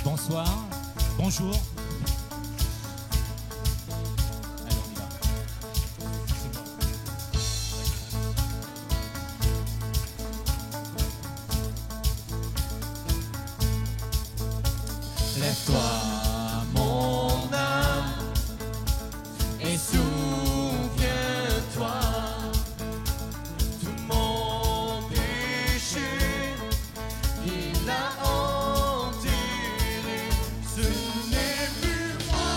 Bonsoir, bonjour. Allez, on y va. C'est bon. Lève-toi, mon âme, et souviens-toi. Tout mon péché, il a enterré. Ce n'est plus moi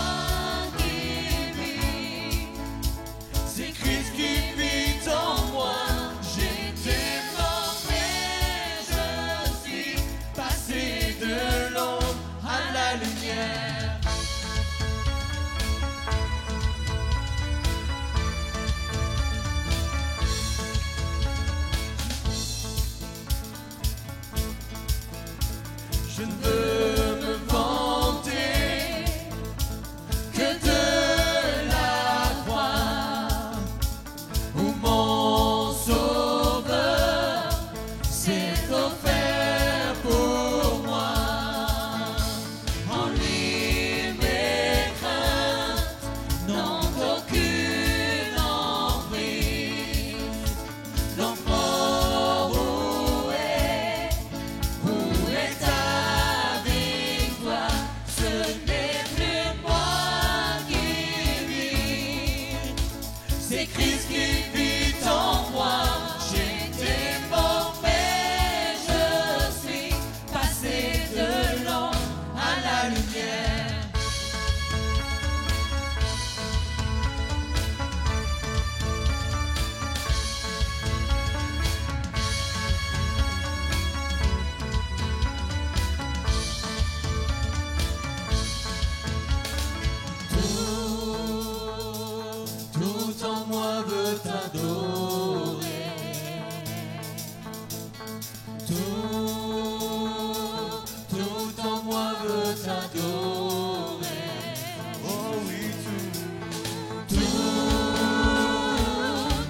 qui vis, c'est Christ qui vit en moi. J'étais mort, mais je suis passé de l'ombre à la lumière. Je ne veux me vanter que de la croix où mon sauveur s'est offert pour moi. En lui mes craintes n'ont aucune emprise. Donc mort, où est ta victoire? Ce n'est plus moi qui vis, c'est Christ qui vit en moi. J'étais mort, mais je suis passé de l'ombre à la lumière. Tout en moi veut t'adorer. Tout en moi veut t'adorer. Oh oui,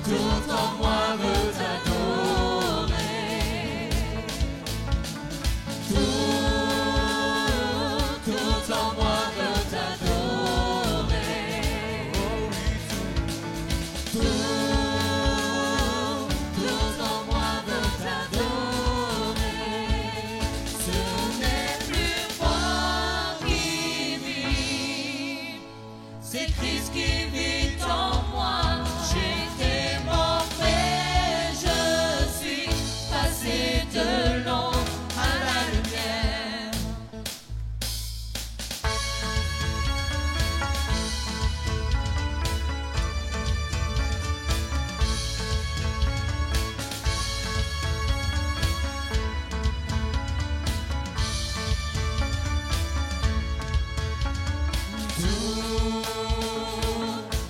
tout en moi veut t'adorer. Tout en moi veut t'adorer. Oh oui, tout en moi veut t'adorer. Ce n'est plus moi qui vis, c'est Christ qui vit en moi. J'étais mort, mais je suis passé de l'ombre à la lumière.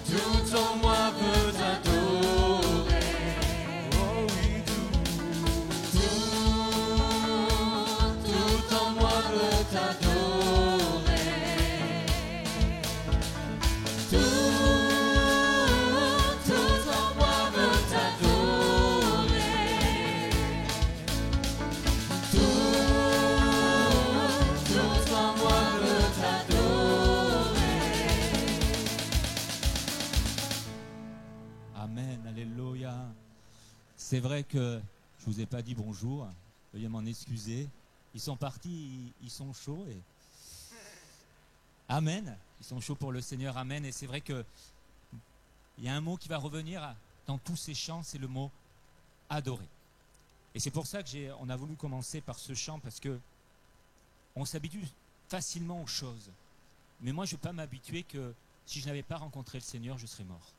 Tout en moi veut t'adorer. Oh oui, tout en moi veut t'adorer. Tout en moi veut t'adorer. Tout en moi veut t'adorer. Amen, alléluia. C'est vrai que je vous ai pas dit bonjour, veuillez m'en excuser. Ils sont partis, ils sont chauds et amen. Ils sont chauds pour le Seigneur, amen. Et c'est vrai que il y a un mot qui va revenir dans tous ces chants, c'est le mot adorer. Et c'est pour ça que on a voulu commencer par ce chant, parce que on s'habitue facilement aux choses. Mais moi, je ne vais pas m'habituer que si je n'avais pas rencontré le Seigneur, je serais mort.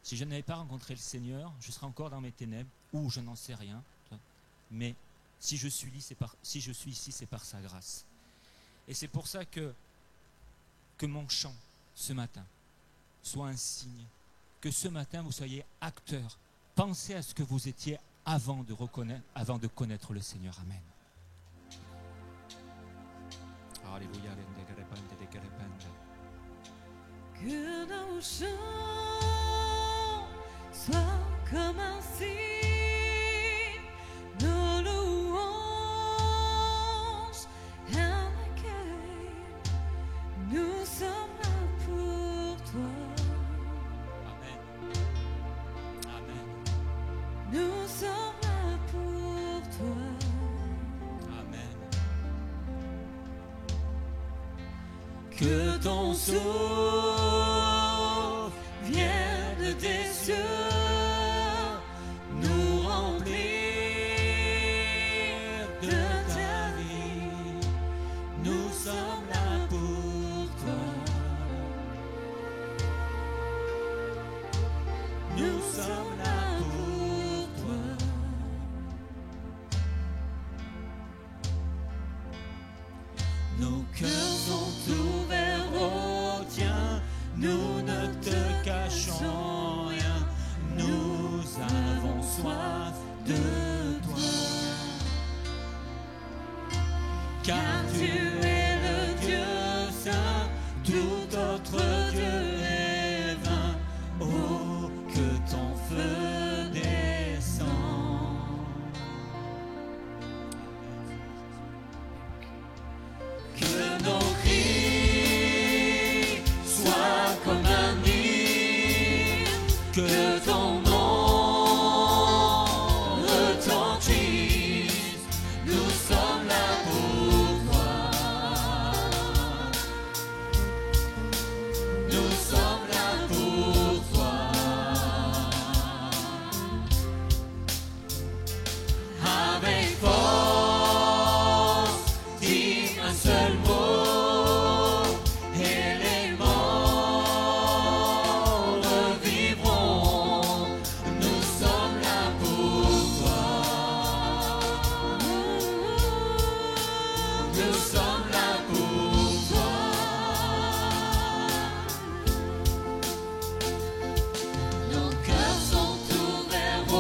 Si je n'avais pas rencontré le Seigneur, je serais encore dans mes ténèbres, ou je n'en sais rien. Mais si je suis ici, c'est par sa grâce. Et c'est pour ça que mon chant, ce matin, soit un signe. Que ce matin, vous soyez acteurs. Pensez à ce que vous étiez avant de connaître le Seigneur. Amen. Alléluia. Que nos chants soient comme un signe, nos louanges, un accueil. Que ton souffle vienne des cieux, nous remplir de ta vie. Nous sommes là pour toi. Nous sommes là pour toi. Nos cœurs sont ouverts au tien, nous ne te cachons rien, nous avons soif de toi. Car tu es le Dieu saint, tout autre Dieu est vain. Oh, que ton feu descend. Que nos cris soient comme un hymne, que ton nom retentisse. Nous sommes là pour toi. Nous sommes là pour toi. Avec force, dis un seul mot, et les morts revivront. Nous sommes là pour toi. Nous sommes là pour toi. Nos cœurs sont ouverts au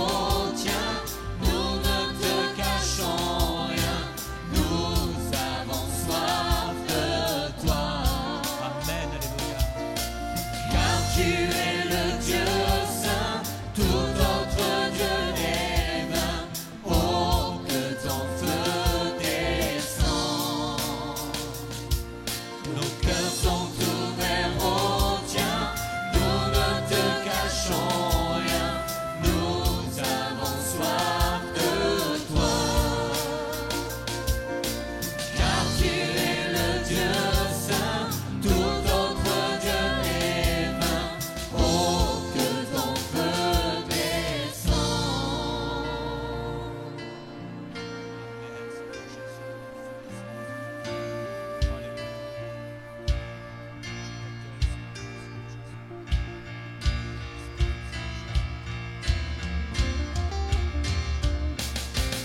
tien, nous ne te cachons rien, nous avons soif de toi. Amen, alléluia. Car tu es le Dieu saint, tout autre Dieu est vain. Oh, que ton feu descend. Nos cœurs sont ouverts au tien, nous ne te cachons rien, nous avons soif de toi. Car tu es le Dieu saint, tout autre Dieu est vain. Oh, que ton feu descend.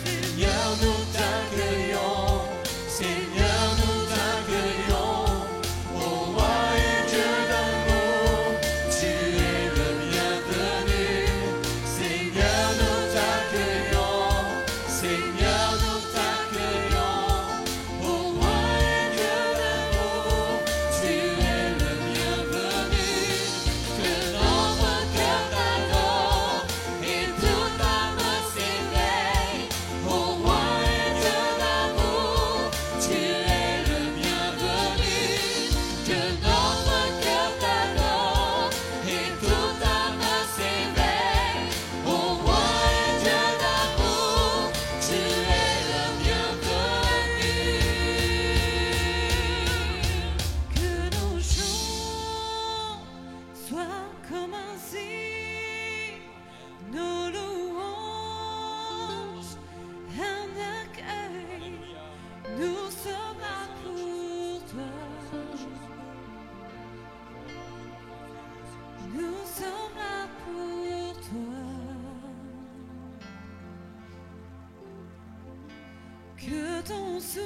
Seigneur, nous t'accueillons, Seigneur, nous t'accueillons, ô roi et Dieu d'amour, tu es le bienvenu. Seigneur, nous t'accueillons, Seigneur, nous t'accueillons, ô roi et Dieu d'amour, tu es le bienvenu. Que notre cœur t'adore et toute âme s'éveille, ô roi et Dieu d'amour, tu es le bienvenu. Que notre cœur t'adore et toute âme s'éveille, ô roi et Dieu d'amour, tu es le bienvenu. Que nos chants soient comme un signe, nos louanges un accueil. Nous sommes là pour toi. Nous sommes là pour toi. Que ton souffle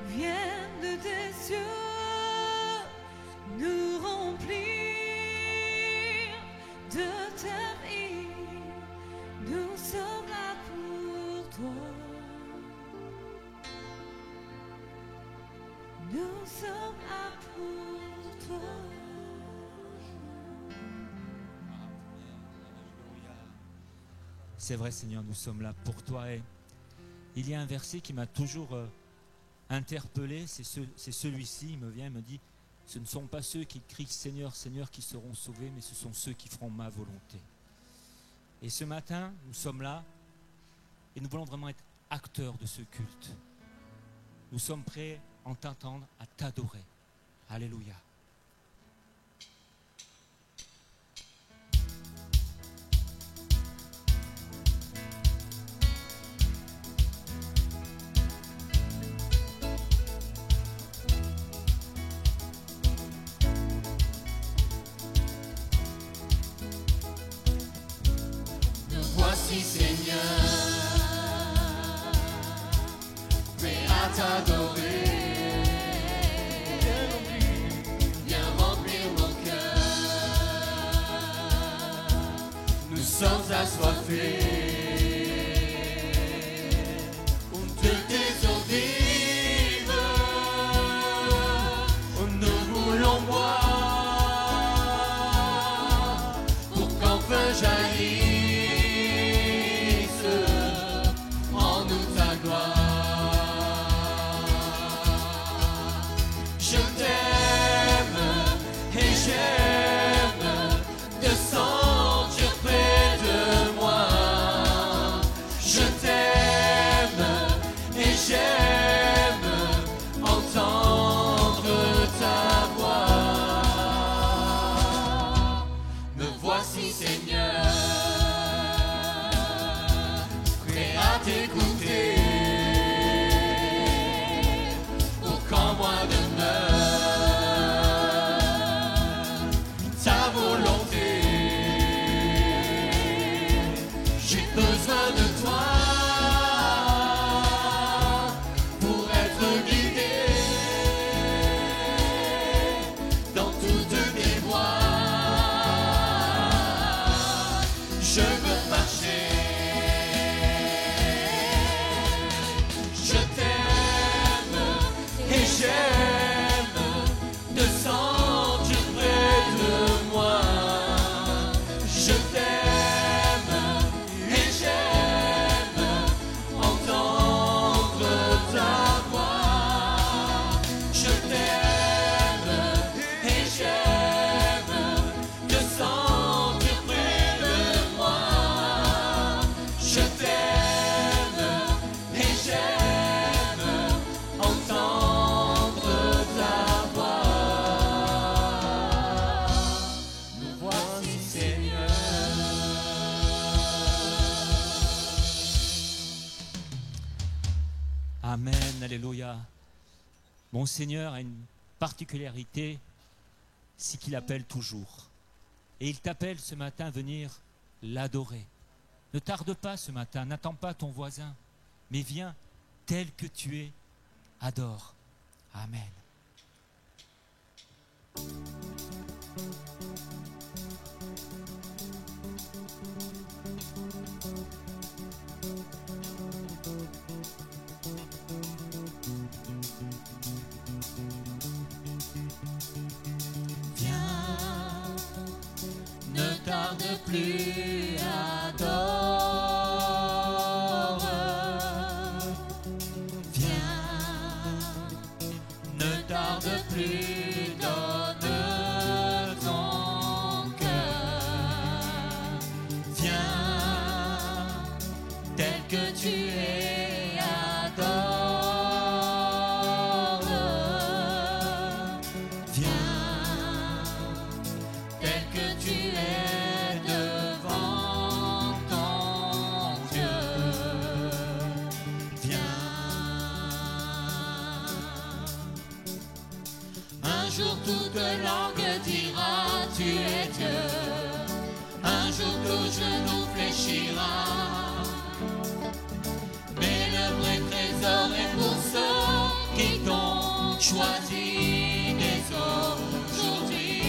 vienne des cieux, nous remplir de ta vie. Nous sommes là pour toi. Nous sommes là pour toi. C'est vrai, Seigneur, nous sommes là pour toi. Et il y a un verset qui m'a toujours interpellé, c'est celui-ci. Il me vient, il me dit, ce ne sont pas ceux qui crient Seigneur, Seigneur qui seront sauvés, mais ce sont ceux qui feront ma volonté. Et ce matin, nous sommes là et nous voulons vraiment être acteurs de ce culte. Nous sommes prêts en t'attendre à t'adorer. Alléluia. Voici Seigneur, prêt à t'adorer. Viens remplir mon cœur. Nous sommes assoiffés de tes eaux vives. Nous voulons boire pour qu'enfin jaillisse Amen, alléluia. Mon Seigneur a une particularité, c'est qu'il appelle toujours. Et il t'appelle ce matin à venir l'adorer. Ne tarde pas ce matin, n'attends pas ton voisin, mais viens tel que tu es, adore. Amen. Ne tarde plus, adore. Viens, ne tarde plus, donne ton cœur. Viens, tel que tu es, adore. Viens, tel que tu es devant ton Dieu. Viens. Un jour toute langue dira tu es Dieu. Un jour tout genou fléchira. Mais le vrai trésor est pour ceux qui t'ont choisi dès aujourd'hui.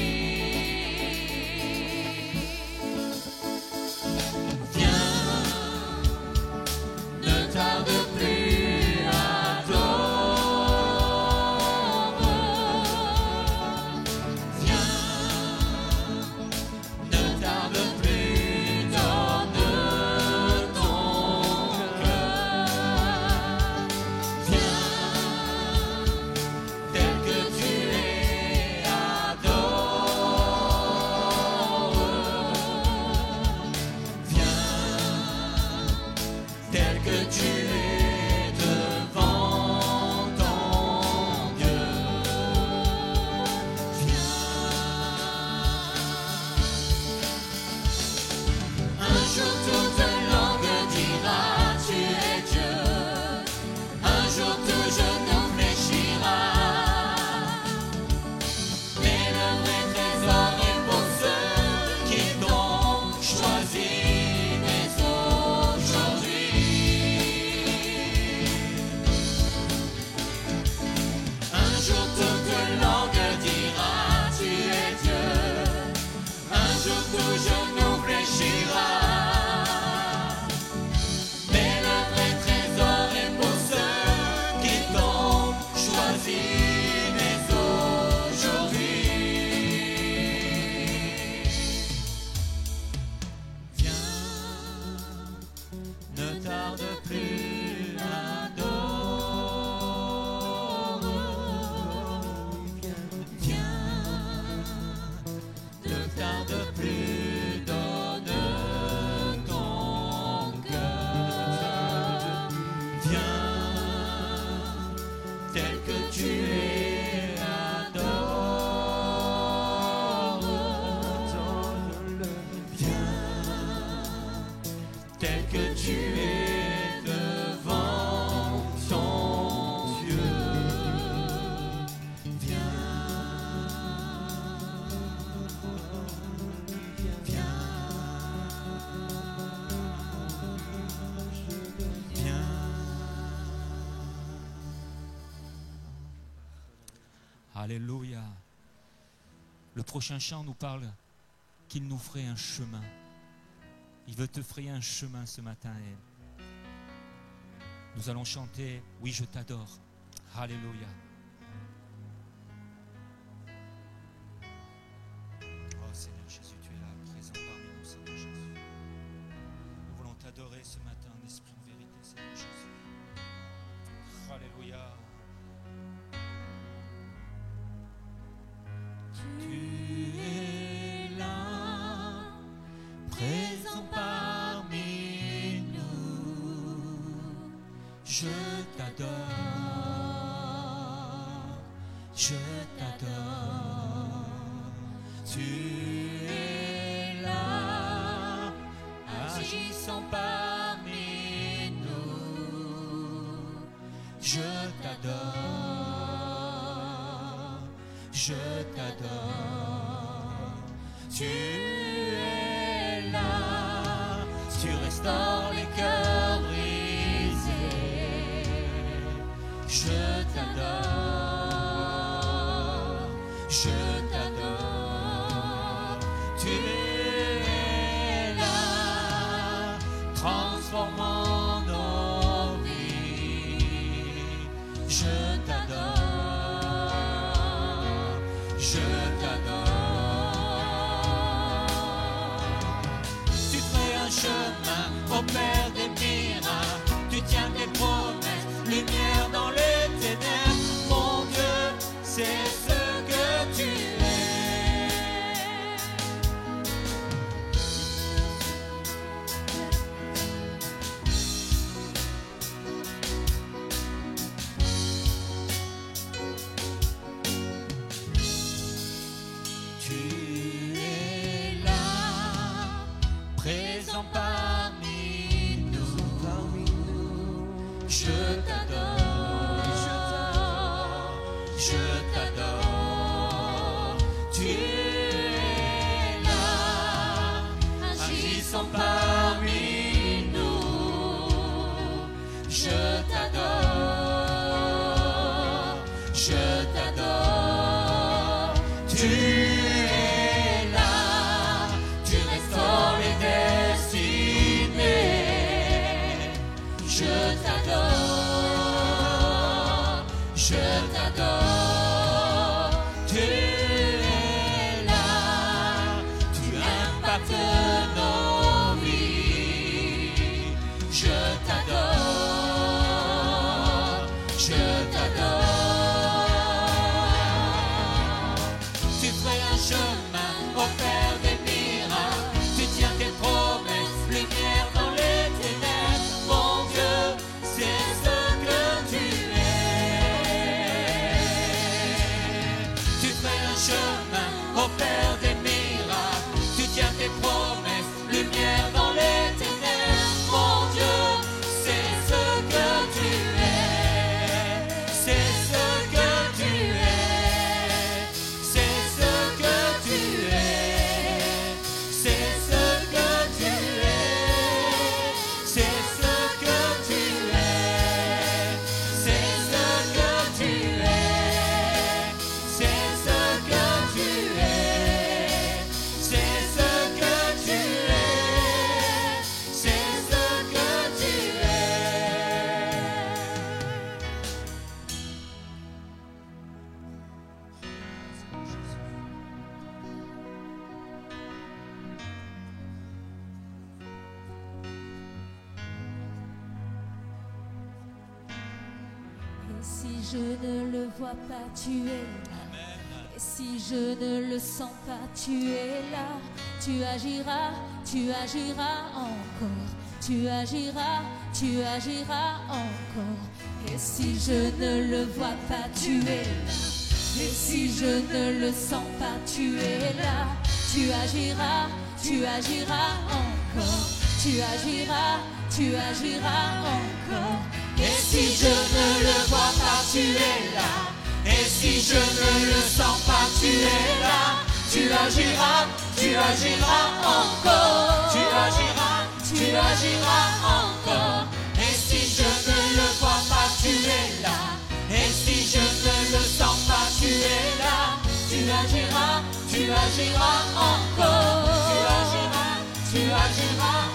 Viens, ne tarde plus, adore. Viens, Alléluia. Le prochain chant nous parle qu'il nous ferait un chemin. Il veut te frayer un chemin ce matin. Et nous allons chanter « Oui, je t'adore ». Alléluia. Oh Seigneur Jésus, tu es là, présent parmi nous, Seigneur Jésus. Nous voulons t'adorer ce matin en esprit, en vérité, Seigneur Jésus. Alléluia. Tu es là, présent parmi nous. Je t'adore, je t'adore. Tu es là, agissant parmi nous. Je t'adore, je t'adore. Tu es là, tu restaures les cœurs brisés. Je t'adore, je t'adore. Tu es là, transformant nos vies. Je t'adore, je t'adore. Tu fais un chemin, opères des miracles. Tu tiens tes promesses, lumière dans les ténèbres. Mon Dieu, c'est ce que tu es. Tu es là, présent parmi nous. Je t'adore, je t'adore. Tu es là, agissant parmi nous. Je t'adore, je t'adore. Tu es là, tu restaures les destinées. Je t'adore, je t'adore. Tu es là, tu impactes nos vies. Je t'adore, je t'adore. Tu fais un chemin, opères des miracles. Tu tiens tes promesses, lumière dans les ténèbres. Mon Dieu, c'est ce que tu es. Tu fais un chemin, opères des miracles. Tu tiens tes promesses, lumière dans les ténèbres. Mon Dieu, c'est ce que tu es. C'est ce que tu es. C'est ce que tu es. C'est ce que tu es. C'est ce que tu es. C'est ce que tu es. C'est ce que tu es. C'est ce que tu es. C'est ce que tu es. Et si je ne le vois pas, tu es là. Et si je ne le sens pas, tu es là. Tu agiras encore. Tu agiras encore. Et si je ne le vois pas, tu es là. Et si je ne le sens pas, tu es là. Tu agiras encore. Tu agiras encore. Et si je ne le vois pas, tu es là. Et si je ne le sens pas, tu es là. Tu agiras encore. Tu agiras encore. Et si je ne le vois pas, tu es là. Et si je ne le sens pas, tu es agiras encore, tu agiras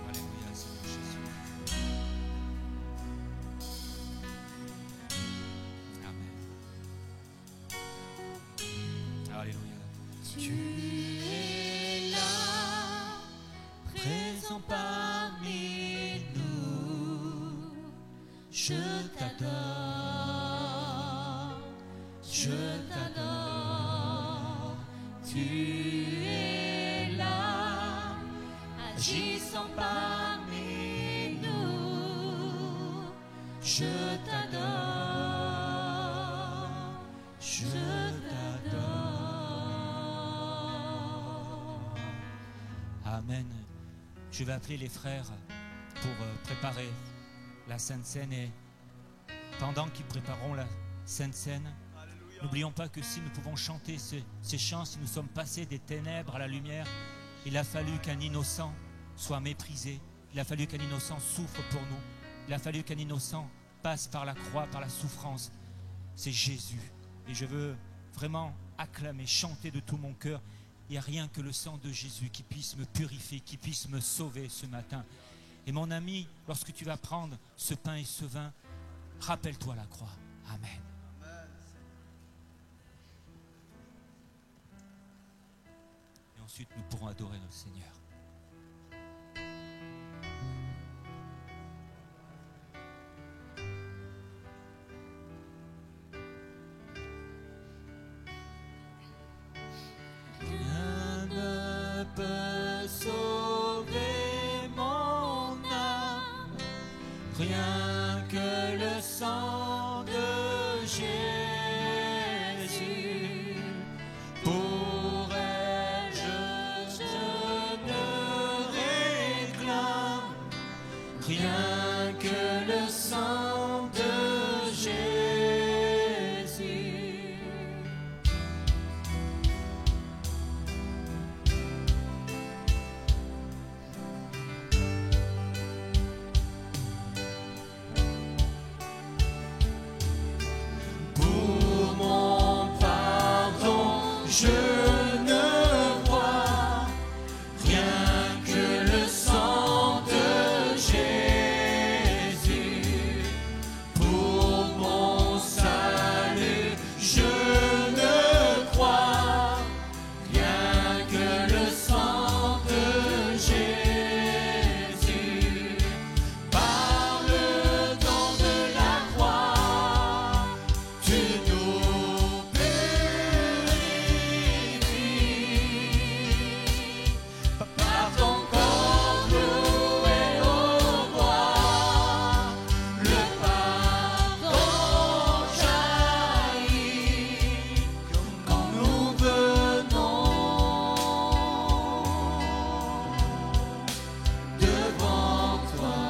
Alléluia, Seigneur Jésus. Amen. Alléluia. Tu es là, présent parmi nous. Je t'adore, je t'adore. Tu es là, agissant parmi nous. Je t'adore, je t'adore. Amen. Je vais appeler les frères pour préparer la Sainte Seine et pendant qu'ils prépareront la Sainte Seine, n'oublions pas que si nous pouvons chanter ces chants, si nous sommes passés des ténèbres à la lumière, il a fallu qu'un innocent soit méprisé, il a fallu qu'un innocent souffre pour nous, il a fallu qu'un innocent passe par la croix, par la souffrance. C'est Jésus. Et je veux vraiment acclamer, chanter de tout mon cœur. Il n'y a rien que le sang de Jésus qui puisse me purifier, qui puisse me sauver ce matin. Et mon ami, lorsque tu vas prendre ce pain et ce vin, rappelle-toi la croix. Amen. Et ensuite, nous pourrons adorer notre Seigneur. Rien ne peut sauver mon âme, rien que le sang de Jésus. Pour elle, je ne réclame rien que le sang de Jésus. Pour mon pardon, je ne vois rien que le sang de Jésus. Pour mon salut, je ne crois rien que le sang de Jésus. Par le don de la croix, tu nous purifies. Par ton corps cloué au bois, le pardon jaillit quand nous venons devant toi.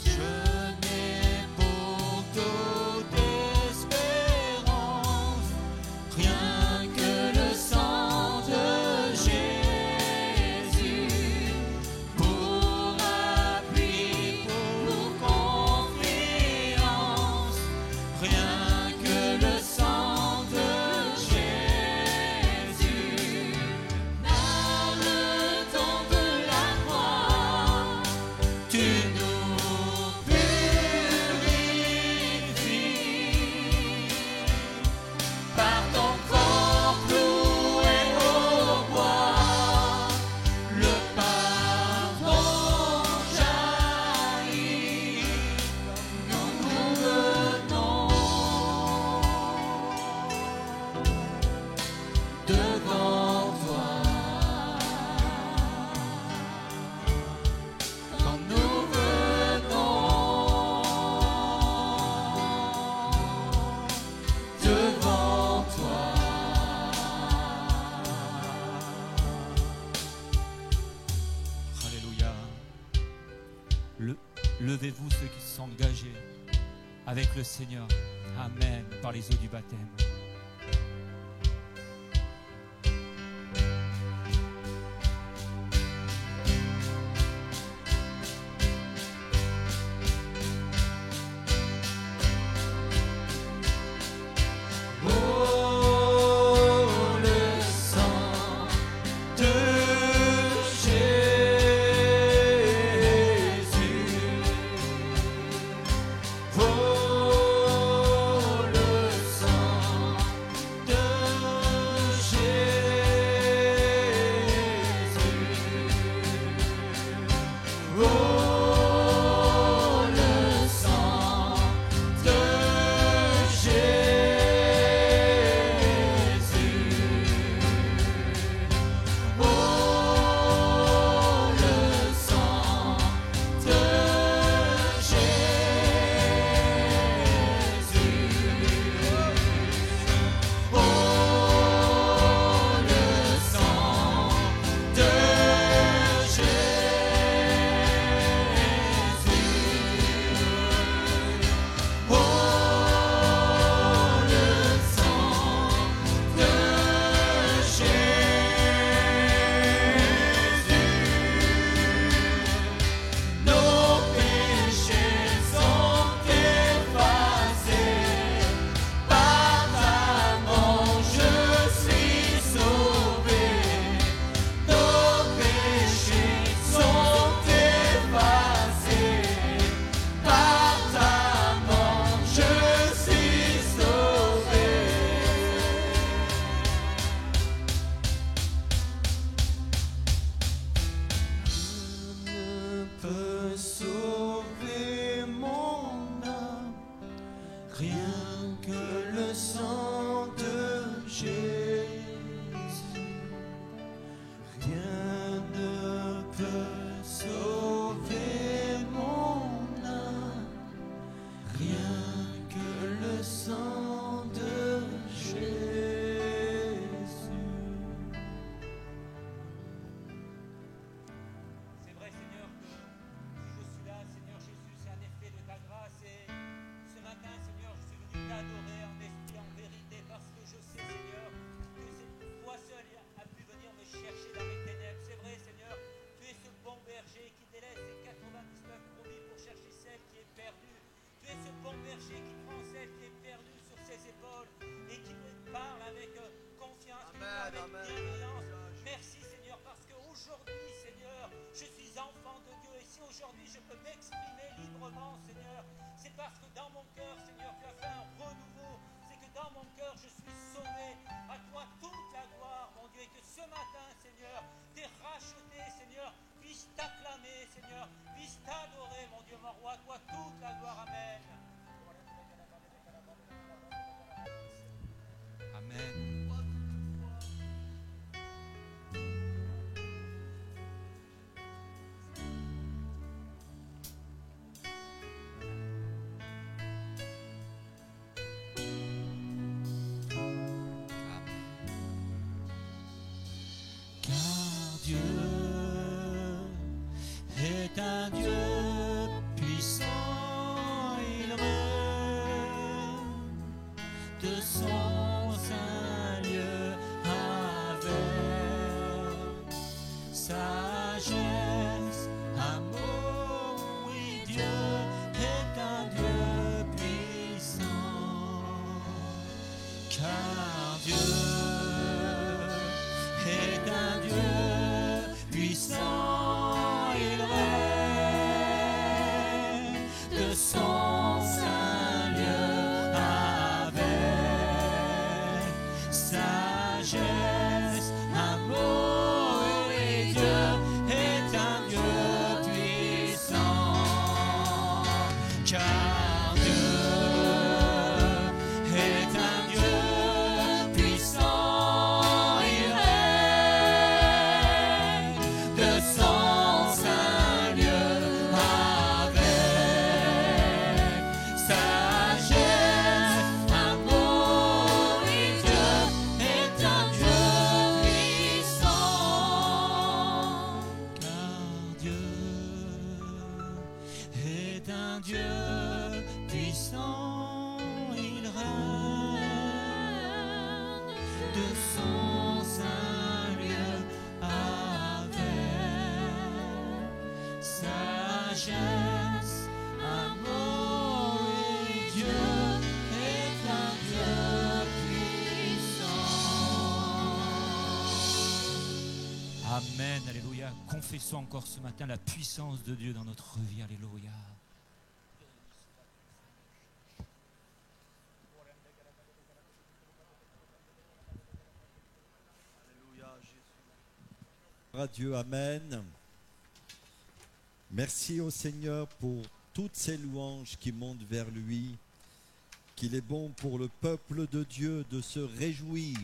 Je n'ai pour toute espérance rien que le sang de Jésus. Pour appui, pour confiance, rien que le sang de Jésus. Par le temps de la croix, tu nous purifies. Par ton corps cloué au bois, le pardon jaillit quand nous venons devant toi. Quand nous venons devant toi. Alléluia. Levez-vous ceux qui sont engagés avec le Seigneur. Amen. Par les eaux du baptême. Dieu puissant. puissant, il règne de son saint lieu avec sagesse, amour et Dieu est un Dieu puissant. Amen, alléluia. Confessons encore ce matin la puissance de Dieu dans notre vie, alléluia. À Dieu, amen. Merci au Seigneur pour toutes ces louanges qui montent vers lui, qu'il est bon pour le peuple de Dieu de se réjouir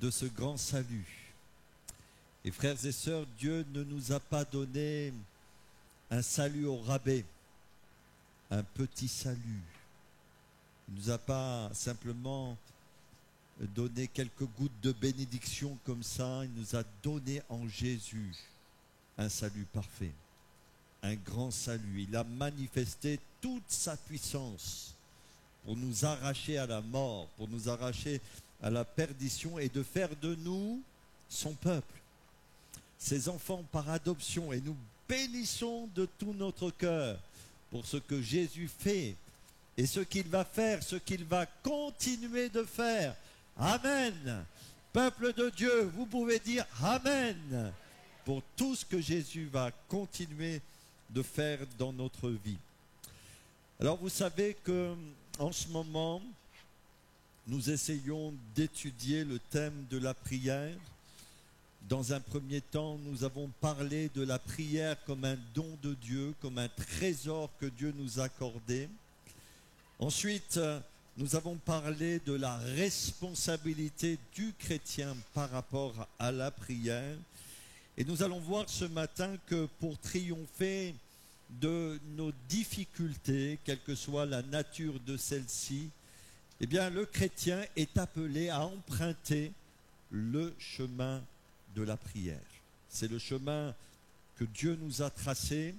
de ce grand salut. Et frères et sœurs, Dieu ne nous a pas donné un salut au rabais, un petit salut. Il ne nous a pas simplement donné quelques gouttes de bénédiction comme ça. Il nous a donné en Jésus un salut parfait, un grand salut. Il a manifesté toute sa puissance pour nous arracher à la mort, pour nous arracher à la perdition et de faire de nous son peuple, ses enfants par adoption. Et nous bénissons de tout notre cœur pour ce que Jésus fait et ce qu'il va faire, ce qu'il va continuer de faire. Amen. Peuple de Dieu, vous pouvez dire Amen pour tout ce que Jésus va continuer de faire dans notre vie. Alors vous savez que en ce moment, nous essayons d'étudier le thème de la prière. Dans un premier temps, nous avons parlé de la prière comme un don de Dieu, comme un trésor que Dieu nous a accordé. Ensuite, nous avons parlé de la responsabilité du chrétien par rapport à la prière. Et nous allons voir ce matin que pour triompher de nos difficultés, quelle que soit la nature de celles-ci, eh bien, le chrétien est appelé à emprunter le chemin de la prière. C'est le chemin que Dieu nous a tracé.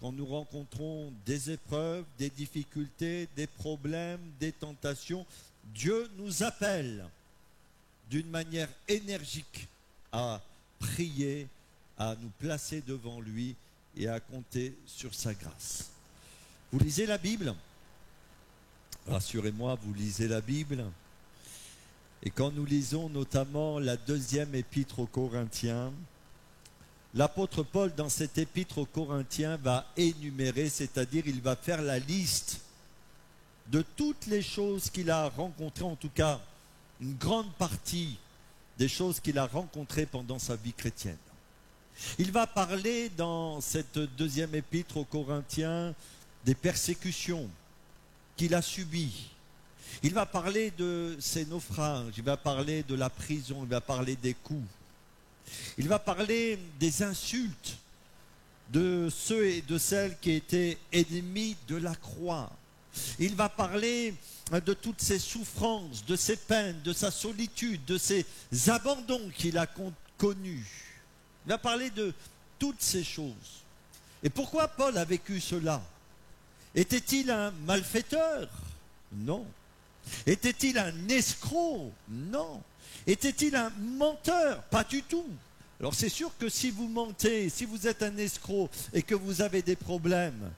Quand nous rencontrons des épreuves, des difficultés, des problèmes, des tentations, Dieu nous appelle d'une manière énergique à prier, à nous placer devant lui et à compter sur sa grâce. Vous lisez la Bible? Rassurez-moi, vous lisez la Bible. Et quand nous lisons notamment la deuxième épître aux Corinthiens, l'apôtre Paul, dans cette épître aux Corinthiens, va énumérer, c'est-à-dire il va faire la liste de toutes les choses qu'il a rencontrées, en tout cas une grande partie des choses qu'il a rencontrées pendant sa vie chrétienne. Il va parler dans cette deuxième épître aux Corinthiens des persécutions qu'il a subies. Il va parler de ses naufrages, il va parler de la prison, il va parler des coups. Il va parler des insultes de ceux et de celles qui étaient ennemis de la croix. Il va parler de toutes ses souffrances, de ses peines, de sa solitude, de ses abandons qu'il a connus. Il va parler de toutes ces choses. Et pourquoi Paul a vécu cela? Était-il un malfaiteur? Non. Était-il un escroc? Non. Était-il un menteur? Pas du tout. Alors c'est sûr que si vous mentez, si vous êtes un escroc et que vous avez des problèmes,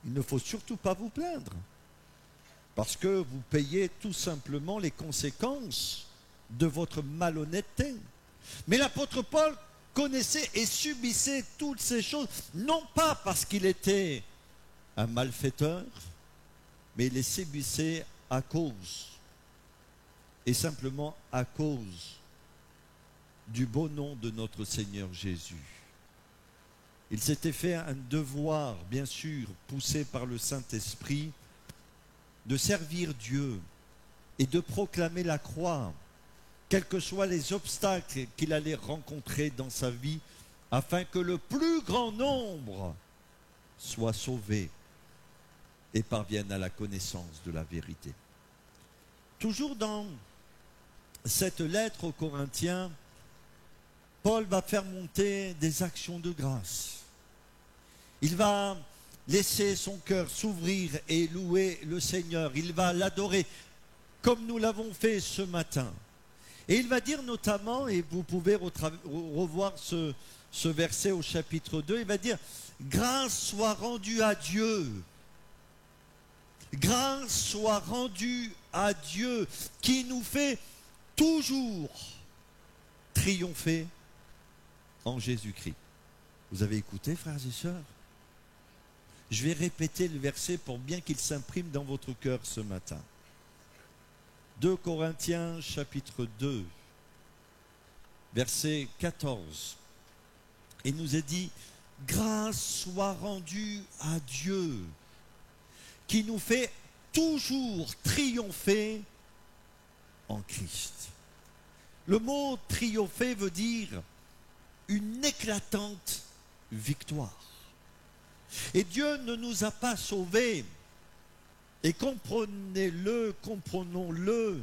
il ne faut surtout pas vous plaindre. Parce que vous payez tout simplement les conséquences de votre malhonnêteté. Mais l'apôtre Paul connaissait et subissait toutes ces choses, non pas parce qu'il était un malfaiteur, mais il les subissait à cause, et simplement à cause du beau nom de notre Seigneur Jésus. Il s'était fait un devoir, bien sûr, poussé par le Saint-Esprit, de servir Dieu et de proclamer la croix, quels que soient les obstacles qu'il allait rencontrer dans sa vie, afin que le plus grand nombre soit sauvé et parvienne à la connaissance de la vérité. Toujours dans cette lettre aux Corinthiens, Paul va faire monter des actions de grâce. Il va laisser son cœur s'ouvrir et louer le Seigneur. Il va l'adorer comme nous l'avons fait ce matin. Et il va dire notamment, et vous pouvez revoir ce verset au chapitre 2, il va dire « Grâce soit rendue à Dieu ». Grâce soit rendue à Dieu qui nous fait toujours triompher en Jésus-Christ. Vous avez écouté, frères et sœurs? Je vais répéter le verset pour bien qu'il s'imprime dans votre cœur ce matin. 2 Corinthiens chapitre 2, verset 14. Il nous est dit, grâce soit rendue à Dieu qui nous fait toujours triompher en Christ. Le mot triompher veut dire une éclatante victoire. Et Dieu ne nous a pas sauvés, et comprenez-le, comprenons-le,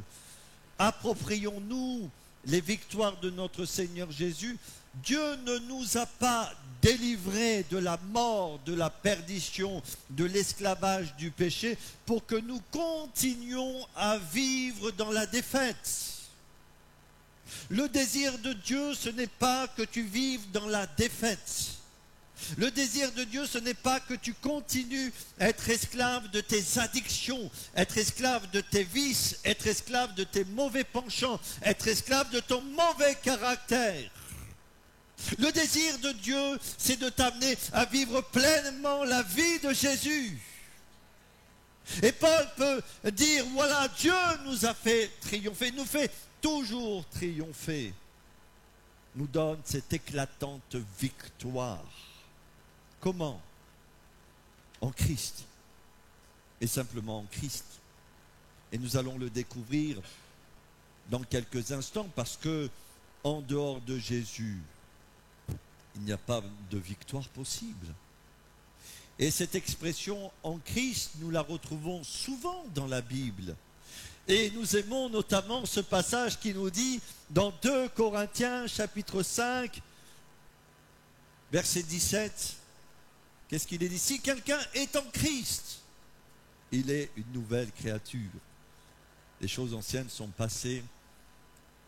approprions-nous les victoires de notre Seigneur Jésus. Dieu ne nous a pas délivrés de la mort, de la perdition, de l'esclavage du péché, pour que nous continuions à vivre dans la défaite. Le désir de Dieu, ce n'est pas que tu vives dans la défaite. Le désir de Dieu, ce n'est pas que tu continues à être esclave de tes addictions, être esclave de tes vices, être esclave de tes mauvais penchants, être esclave de ton mauvais caractère. Le désir de Dieu, c'est de t'amener à vivre pleinement la vie de Jésus. Et Paul peut dire, voilà, Dieu nous a fait triompher, nous fait toujours triompher, nous donne cette éclatante victoire. Comment? En Christ. Et simplement en Christ. Et nous allons le découvrir dans quelques instants, parce que en dehors de Jésus, il n'y a pas de victoire possible. Et cette expression en Christ, nous la retrouvons souvent dans la Bible. Et nous aimons notamment ce passage qui nous dit dans 2 Corinthiens chapitre 5, verset 17, qu'est-ce qu'il est dit? Si quelqu'un est en Christ, il est une nouvelle créature. Les choses anciennes sont passées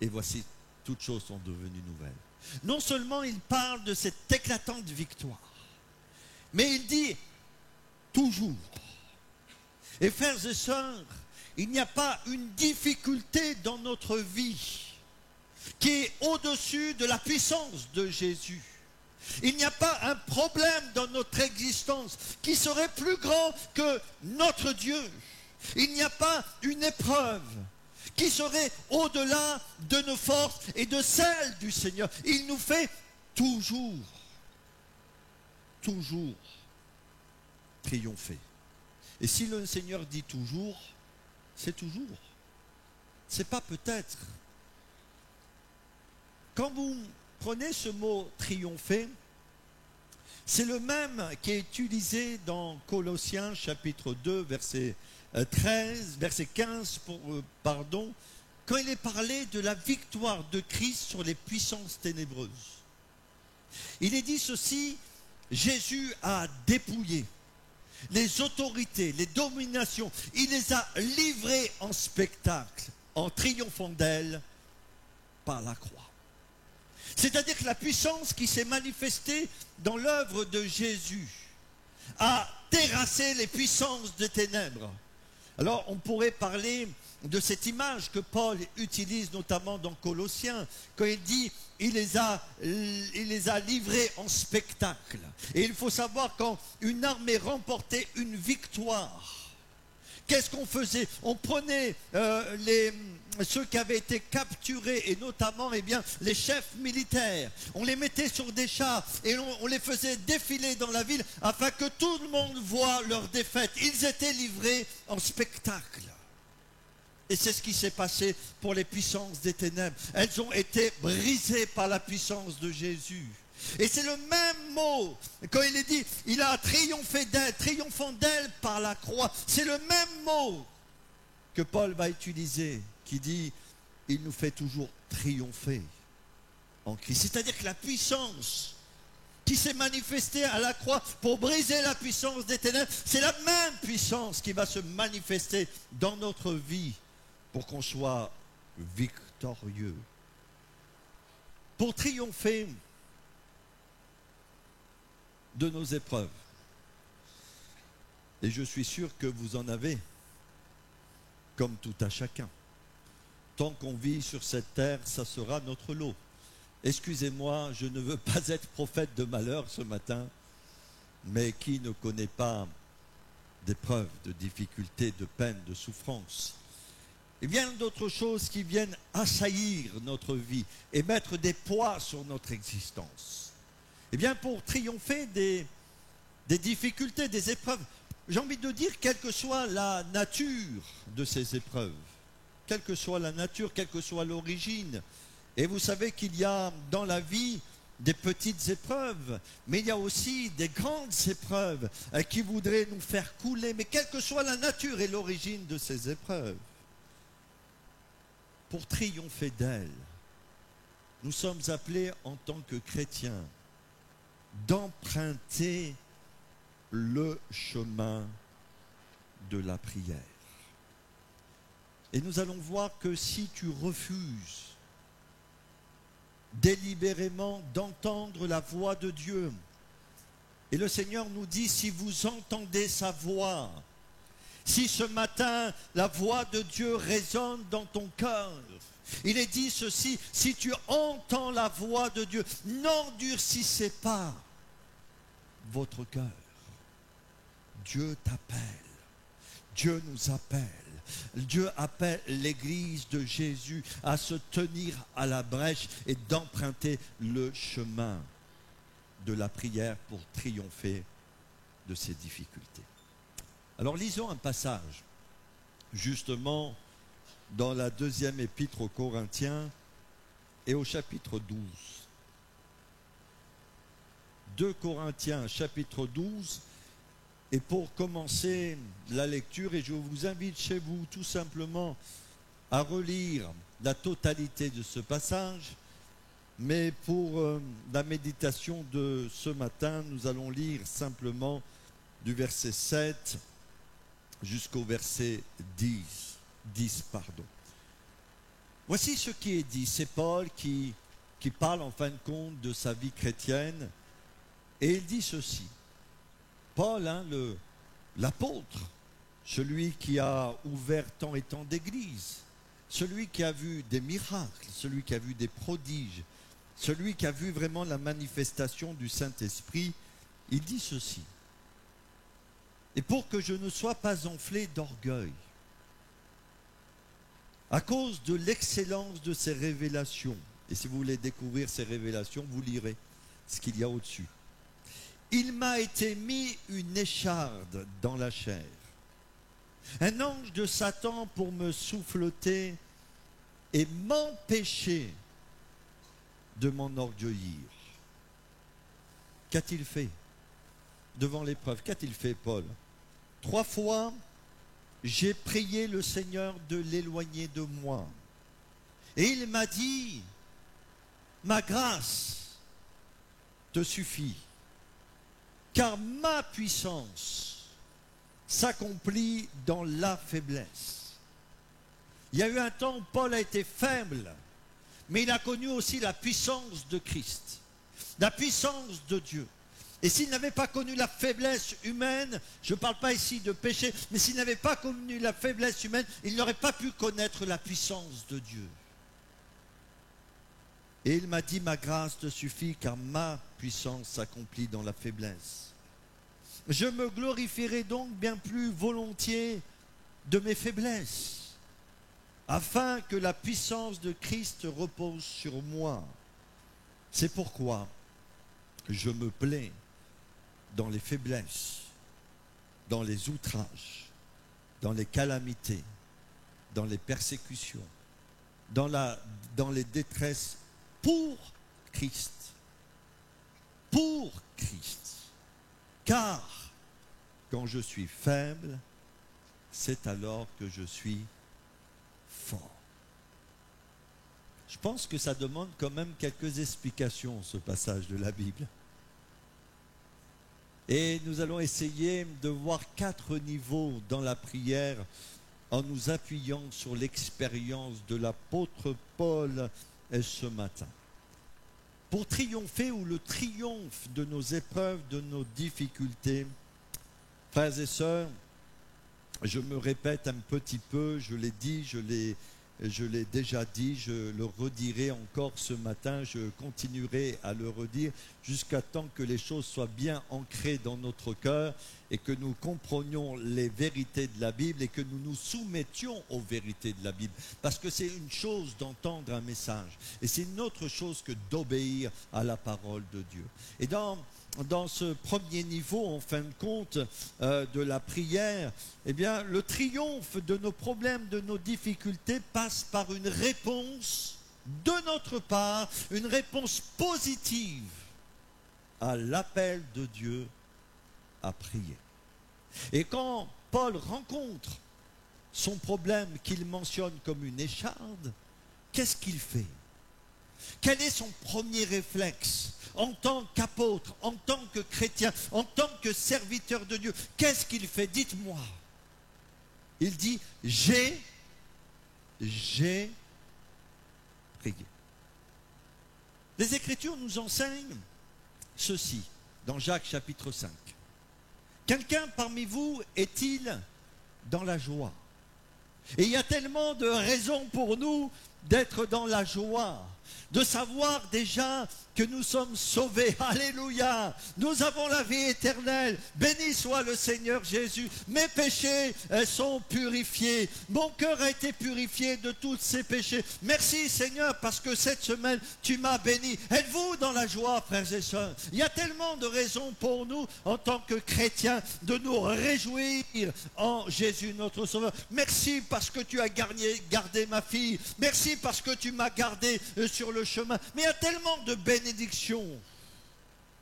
et voici, toutes choses sont devenues nouvelles. Non seulement il parle de cette éclatante victoire, mais il dit toujours. Et frères et sœurs, il n'y a pas une difficulté dans notre vie qui est au-dessus de la puissance de Jésus. Il n'y a pas un problème dans notre existence qui serait plus grand que notre Dieu. Il n'y a pas une épreuve qui serait au-delà de nos forces et de celles du Seigneur. Il nous fait toujours triompher. Et si le Seigneur dit toujours, c'est toujours. C'est pas peut-être. Quand vous prenez ce mot triompher, c'est le même qui est utilisé dans Colossiens chapitre 2, verset 13, verset 15, quand il est parlé de la victoire de Christ sur les puissances ténébreuses. Il est dit ceci, Jésus a dépouillé les autorités, les dominations, il les a livrées en spectacle, en triomphant d'elles par la croix. C'est-à-dire que la puissance qui s'est manifestée dans l'œuvre de Jésus a terrassé les puissances des ténèbres. Alors on pourrait parler de cette image que Paul utilise notamment dans Colossiens, quand il dit il les a livrés en spectacle. Et il faut savoir, quand une armée remportait une victoire, qu'est-ce qu'on faisait? On prenait ceux qui avaient été capturés, et notamment les chefs militaires. On les mettait sur des chars et on les faisait défiler dans la ville afin que tout le monde voie leur défaite. Ils étaient livrés en spectacle. Et c'est ce qui s'est passé pour les puissances des ténèbres. Elles ont été brisées par la puissance de Jésus. Et c'est le même mot, quand il est dit, il a triomphé d'elle, triomphant d'elle par la croix. C'est le même mot que Paul va utiliser, qui dit, il nous fait toujours triompher en Christ. C'est-à-dire que la puissance qui s'est manifesté à la croix pour briser la puissance des ténèbres, c'est la même puissance qui va se manifester dans notre vie pour qu'on soit victorieux. Pour triompher de nos épreuves. Et je suis sûr que vous en avez, comme tout à chacun. Tant qu'on vit sur cette terre, ça sera notre lot. Excusez-moi, je ne veux pas être prophète de malheur ce matin, mais qui ne connaît pas d'épreuves, de difficultés, de peines, de souffrances? Et bien d'autres choses qui viennent assaillir notre vie et mettre des poids sur notre existence. Et bien pour triompher des difficultés, des épreuves, j'ai envie de dire, quelle que soit la nature de ces épreuves, quelle que soit la nature, quelle que soit l'origine. Et vous savez qu'il y a dans la vie des petites épreuves, mais il y a aussi des grandes épreuves qui voudraient nous faire couler. Mais quelle que soit la nature et l'origine de ces épreuves, pour triompher d'elles, nous sommes appelés en tant que chrétiens d'emprunter le chemin de la prière. Et nous allons voir que si tu refuses délibérément d'entendre la voix de Dieu, et le Seigneur nous dit, si vous entendez sa voix, si ce matin la voix de Dieu résonne dans ton cœur, il est dit ceci, si tu entends la voix de Dieu, n'endurcissez pas votre cœur. Dieu t'appelle, Dieu nous appelle. Dieu appelle l'Église de Jésus à se tenir à la brèche et d'emprunter le chemin de la prière pour triompher de ces difficultés. Alors lisons un passage, justement, dans la deuxième épître aux Corinthiens et au chapitre 12. 2 Corinthiens, chapitre 12. Et pour commencer la lecture, et je vous invite chez vous tout simplement à relire la totalité de ce passage, mais pour la méditation de ce matin, nous allons lire simplement du verset 7 jusqu'au verset 10. Voici ce qui est dit. C'est Paul qui parle en fin de compte de sa vie chrétienne, et il dit ceci. Paul, l'apôtre, celui qui a ouvert tant et tant d'églises, celui qui a vu des miracles, celui qui a vu des prodiges, celui qui a vu vraiment la manifestation du Saint-Esprit, il dit ceci. Et pour que je ne sois pas enflé d'orgueil, à cause de l'excellence de ces révélations, et si vous voulez découvrir ces révélations, vous lirez ce qu'il y a au-dessus. Il m'a été mis une écharde dans la chair, un ange de Satan pour me souffleter et m'empêcher de m'enorgueillir. Qu'a-t-il fait devant l'épreuve? Qu'a-t-il fait, Paul? 3 fois, j'ai prié le Seigneur de l'éloigner de moi. Et il m'a dit, ma grâce te suffit. Car ma puissance s'accomplit dans la faiblesse. Il y a eu un temps où Paul a été faible, mais il a connu aussi la puissance de Christ, la puissance de Dieu. Et s'il n'avait pas connu la faiblesse humaine, je ne parle pas ici de péché, mais s'il n'avait pas connu la faiblesse humaine, il n'aurait pas pu connaître la puissance de Dieu. Et il m'a dit, ma grâce te suffit, car ma puissance s'accomplit dans la faiblesse. Je me glorifierai donc bien plus volontiers de mes faiblesses, afin que la puissance de Christ repose sur moi. C'est pourquoi je me plais dans les faiblesses, dans les outrages, dans les calamités, dans les persécutions, dans les détresses, pour Christ. Pour Christ. Car quand je suis faible, c'est alors que je suis fort. Je pense que ça demande quand même quelques explications, ce passage de la Bible. Et nous allons essayer de voir 4 niveaux dans la prière en nous appuyant sur l'expérience de l'apôtre Paul ce matin. Pour triompher ou le triomphe de nos épreuves, de nos difficultés, frères et sœurs, je me répète un petit peu, je l'ai dit, je l'ai déjà dit, je le redirai encore ce matin, je continuerai à le redire jusqu'à temps que les choses soient bien ancrées dans notre cœur et que nous comprenions les vérités de la Bible et que nous nous soumettions aux vérités de la Bible. Parce que c'est une chose d'entendre un message et c'est une autre chose que d'obéir à la parole de Dieu. Et dans ce premier niveau, en fin de compte, de la prière, eh bien, le triomphe de nos problèmes, de nos difficultés passe par une réponse de notre part, une réponse positive à l'appel de Dieu à prier. Et quand Paul rencontre son problème qu'il mentionne comme une écharde, qu'est-ce qu'il fait? Quel est son premier réflexe en tant qu'apôtre, en tant que chrétien, en tant que serviteur de Dieu? Qu'est-ce qu'il fait? Dites-moi. Il dit, j'ai prié. Les Écritures nous enseignent ceci, dans Jacques chapitre 5. Quelqu'un parmi vous est-il dans la joie? Et il y a tellement de raisons pour nous d'être dans la joie, de savoir déjà que nous sommes sauvés. Alléluia! Nous avons la vie éternelle. Béni soit le Seigneur Jésus. Mes péchés sont purifiés. Mon cœur a été purifié de tous ses péchés. Merci Seigneur parce que cette semaine, tu m'as béni. Êtes-vous dans la joie, frères et sœurs? Il y a tellement de raisons pour nous, en tant que chrétiens, de nous réjouir en Jésus notre Sauveur. Merci parce que tu as gardé ma fille. Merci parce que tu m'as gardé sur le chemin. Mais il y a tellement de bénédictions.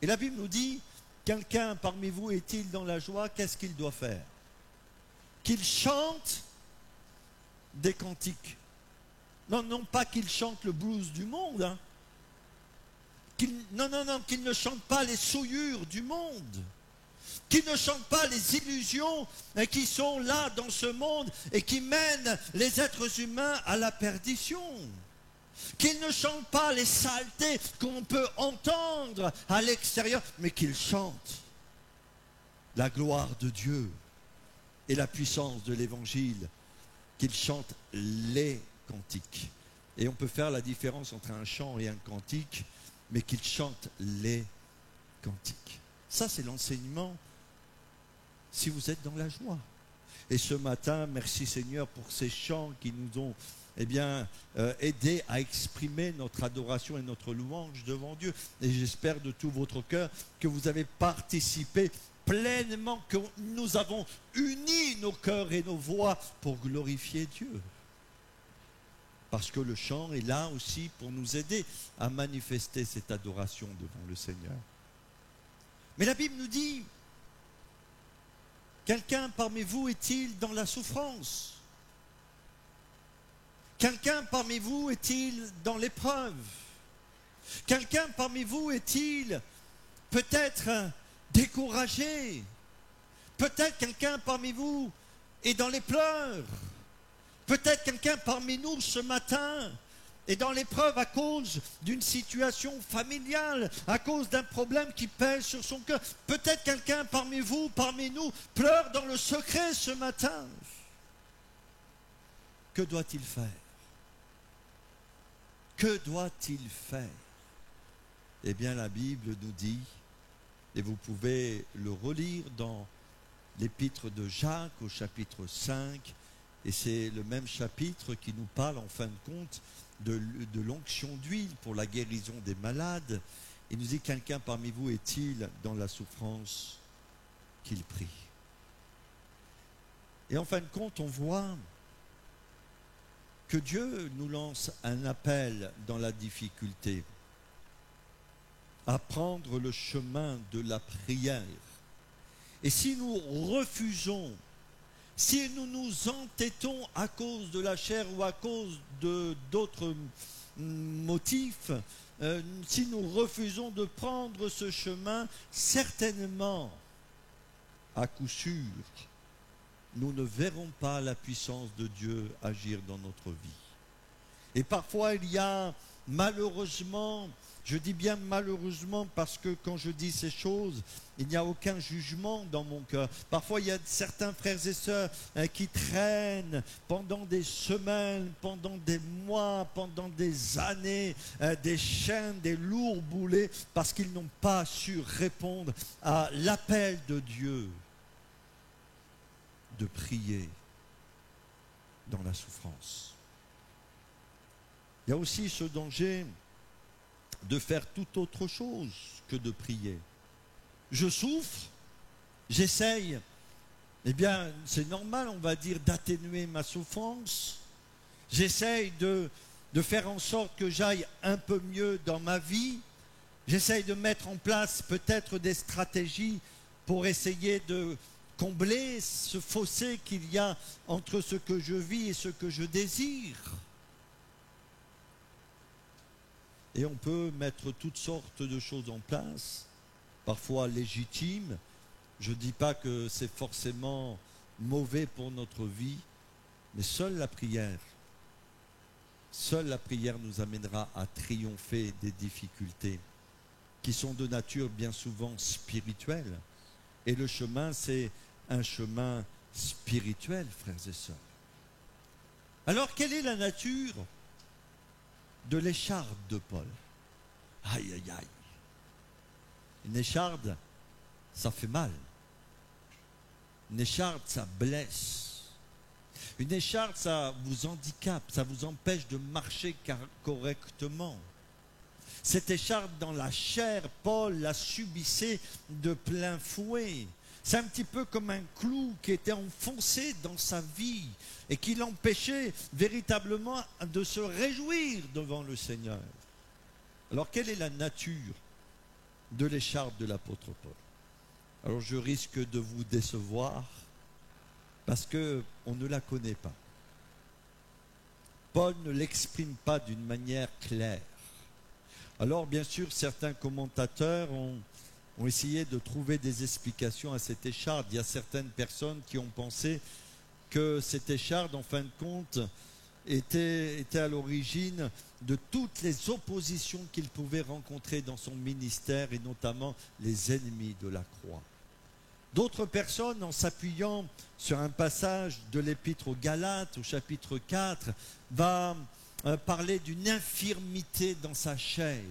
Et la Bible nous dit, quelqu'un parmi vous est-il dans la joie? Qu'est-ce qu'il doit faire? Qu'il chante des cantiques. Non pas qu'il chante le blues du monde. Hein. Qu'il ne chante pas les souillures du monde. Qu'il ne chante pas les illusions qui sont là dans ce monde et qui mènent les êtres humains à la perdition. Qu'il ne chante pas les saletés qu'on peut entendre à l'extérieur, mais qu'il chante la gloire de Dieu et la puissance de l'Évangile, qu'il chante les cantiques. Et on peut faire la différence entre un chant et un cantique, mais qu'il chante les cantiques. Ça, c'est l'enseignement si vous êtes dans la joie. Et ce matin, merci Seigneur pour ces chants qui nous ont aider à exprimer notre adoration et notre louange devant Dieu. Et j'espère de tout votre cœur que vous avez participé pleinement, que nous avons uni nos cœurs et nos voix pour glorifier Dieu. Parce que le chant est là aussi pour nous aider à manifester cette adoration devant le Seigneur. Mais la Bible nous dit, quelqu'un parmi vous est-il dans la souffrance? Quelqu'un parmi vous est-il dans l'épreuve? Quelqu'un parmi vous est-il peut-être découragé? Peut-être quelqu'un parmi vous est dans les pleurs. Peut-être quelqu'un parmi nous ce matin est dans l'épreuve à cause d'une situation familiale, à cause d'un problème qui pèse sur son cœur. Peut-être quelqu'un parmi vous, parmi nous, pleure dans le secret ce matin. Que doit-il faire? Que doit-il faire? Eh bien, la Bible nous dit, et vous pouvez le relire dans l'épître de Jacques au chapitre 5, et c'est le même chapitre qui nous parle en fin de compte de l'onction d'huile pour la guérison des malades. Il nous dit, quelqu'un parmi vous est-il dans la souffrance? Qu'il prie. Et en fin de compte, on voit que Dieu nous lance un appel dans la difficulté, à prendre le chemin de la prière. Et si nous refusons, si nous nous entêtons à cause de la chair ou à cause d'autres motifs, si nous refusons de prendre ce chemin, certainement à coup sûr, nous ne verrons pas la puissance de Dieu agir dans notre vie. Et parfois, il y a malheureusement, je dis bien malheureusement parce que quand je dis ces choses, il n'y a aucun jugement dans mon cœur. Parfois, il y a certains frères et sœurs qui traînent pendant des semaines, pendant des mois, pendant des années, des chaînes, des lourds boulets, parce qu'ils n'ont pas su répondre à l'appel de Dieu de prier dans la souffrance. Il y a aussi ce danger de faire tout autre chose que de prier. Je souffre, j'essaye, eh bien c'est normal, on va dire, d'atténuer ma souffrance. J'essaye de faire en sorte que j'aille un peu mieux dans ma vie. J'essaye de mettre en place peut-être des stratégies pour essayer de combler ce fossé qu'il y a entre ce que je vis et ce que je désire. Et on peut mettre toutes sortes de choses en place, parfois légitimes. Je ne dis pas que c'est forcément mauvais pour notre vie, mais seule la prière nous amènera à triompher des difficultés qui sont de nature bien souvent spirituelle. Et le chemin, c'est un chemin spirituel, frères et sœurs. Alors, quelle est la nature de l'écharde de Paul? Aïe, aïe, aïe. Une écharde, ça fait mal. Une écharde, ça blesse. Une écharde, ça vous handicape, ça vous empêche de marcher correctement. Cette écharde dans la chair, Paul la subissait de plein fouet. C'est un petit peu comme un clou qui était enfoncé dans sa vie et qui l'empêchait véritablement de se réjouir devant le Seigneur. Alors, quelle est la nature de l'écharde de l'apôtre Paul? Alors, je risque de vous décevoir parce qu'on ne la connaît pas. Paul ne l'exprime pas d'une manière claire. Alors, bien sûr, certains commentateurs ont essayé de trouver des explications à cette écharde. Il y a certaines personnes qui ont pensé que cette écharde, en fin de compte, était à l'origine de toutes les oppositions qu'il pouvait rencontrer dans son ministère, et notamment les ennemis de la croix. D'autres personnes, en s'appuyant sur un passage de l'Épître aux Galates, au chapitre 4, va parler d'une infirmité dans sa chair.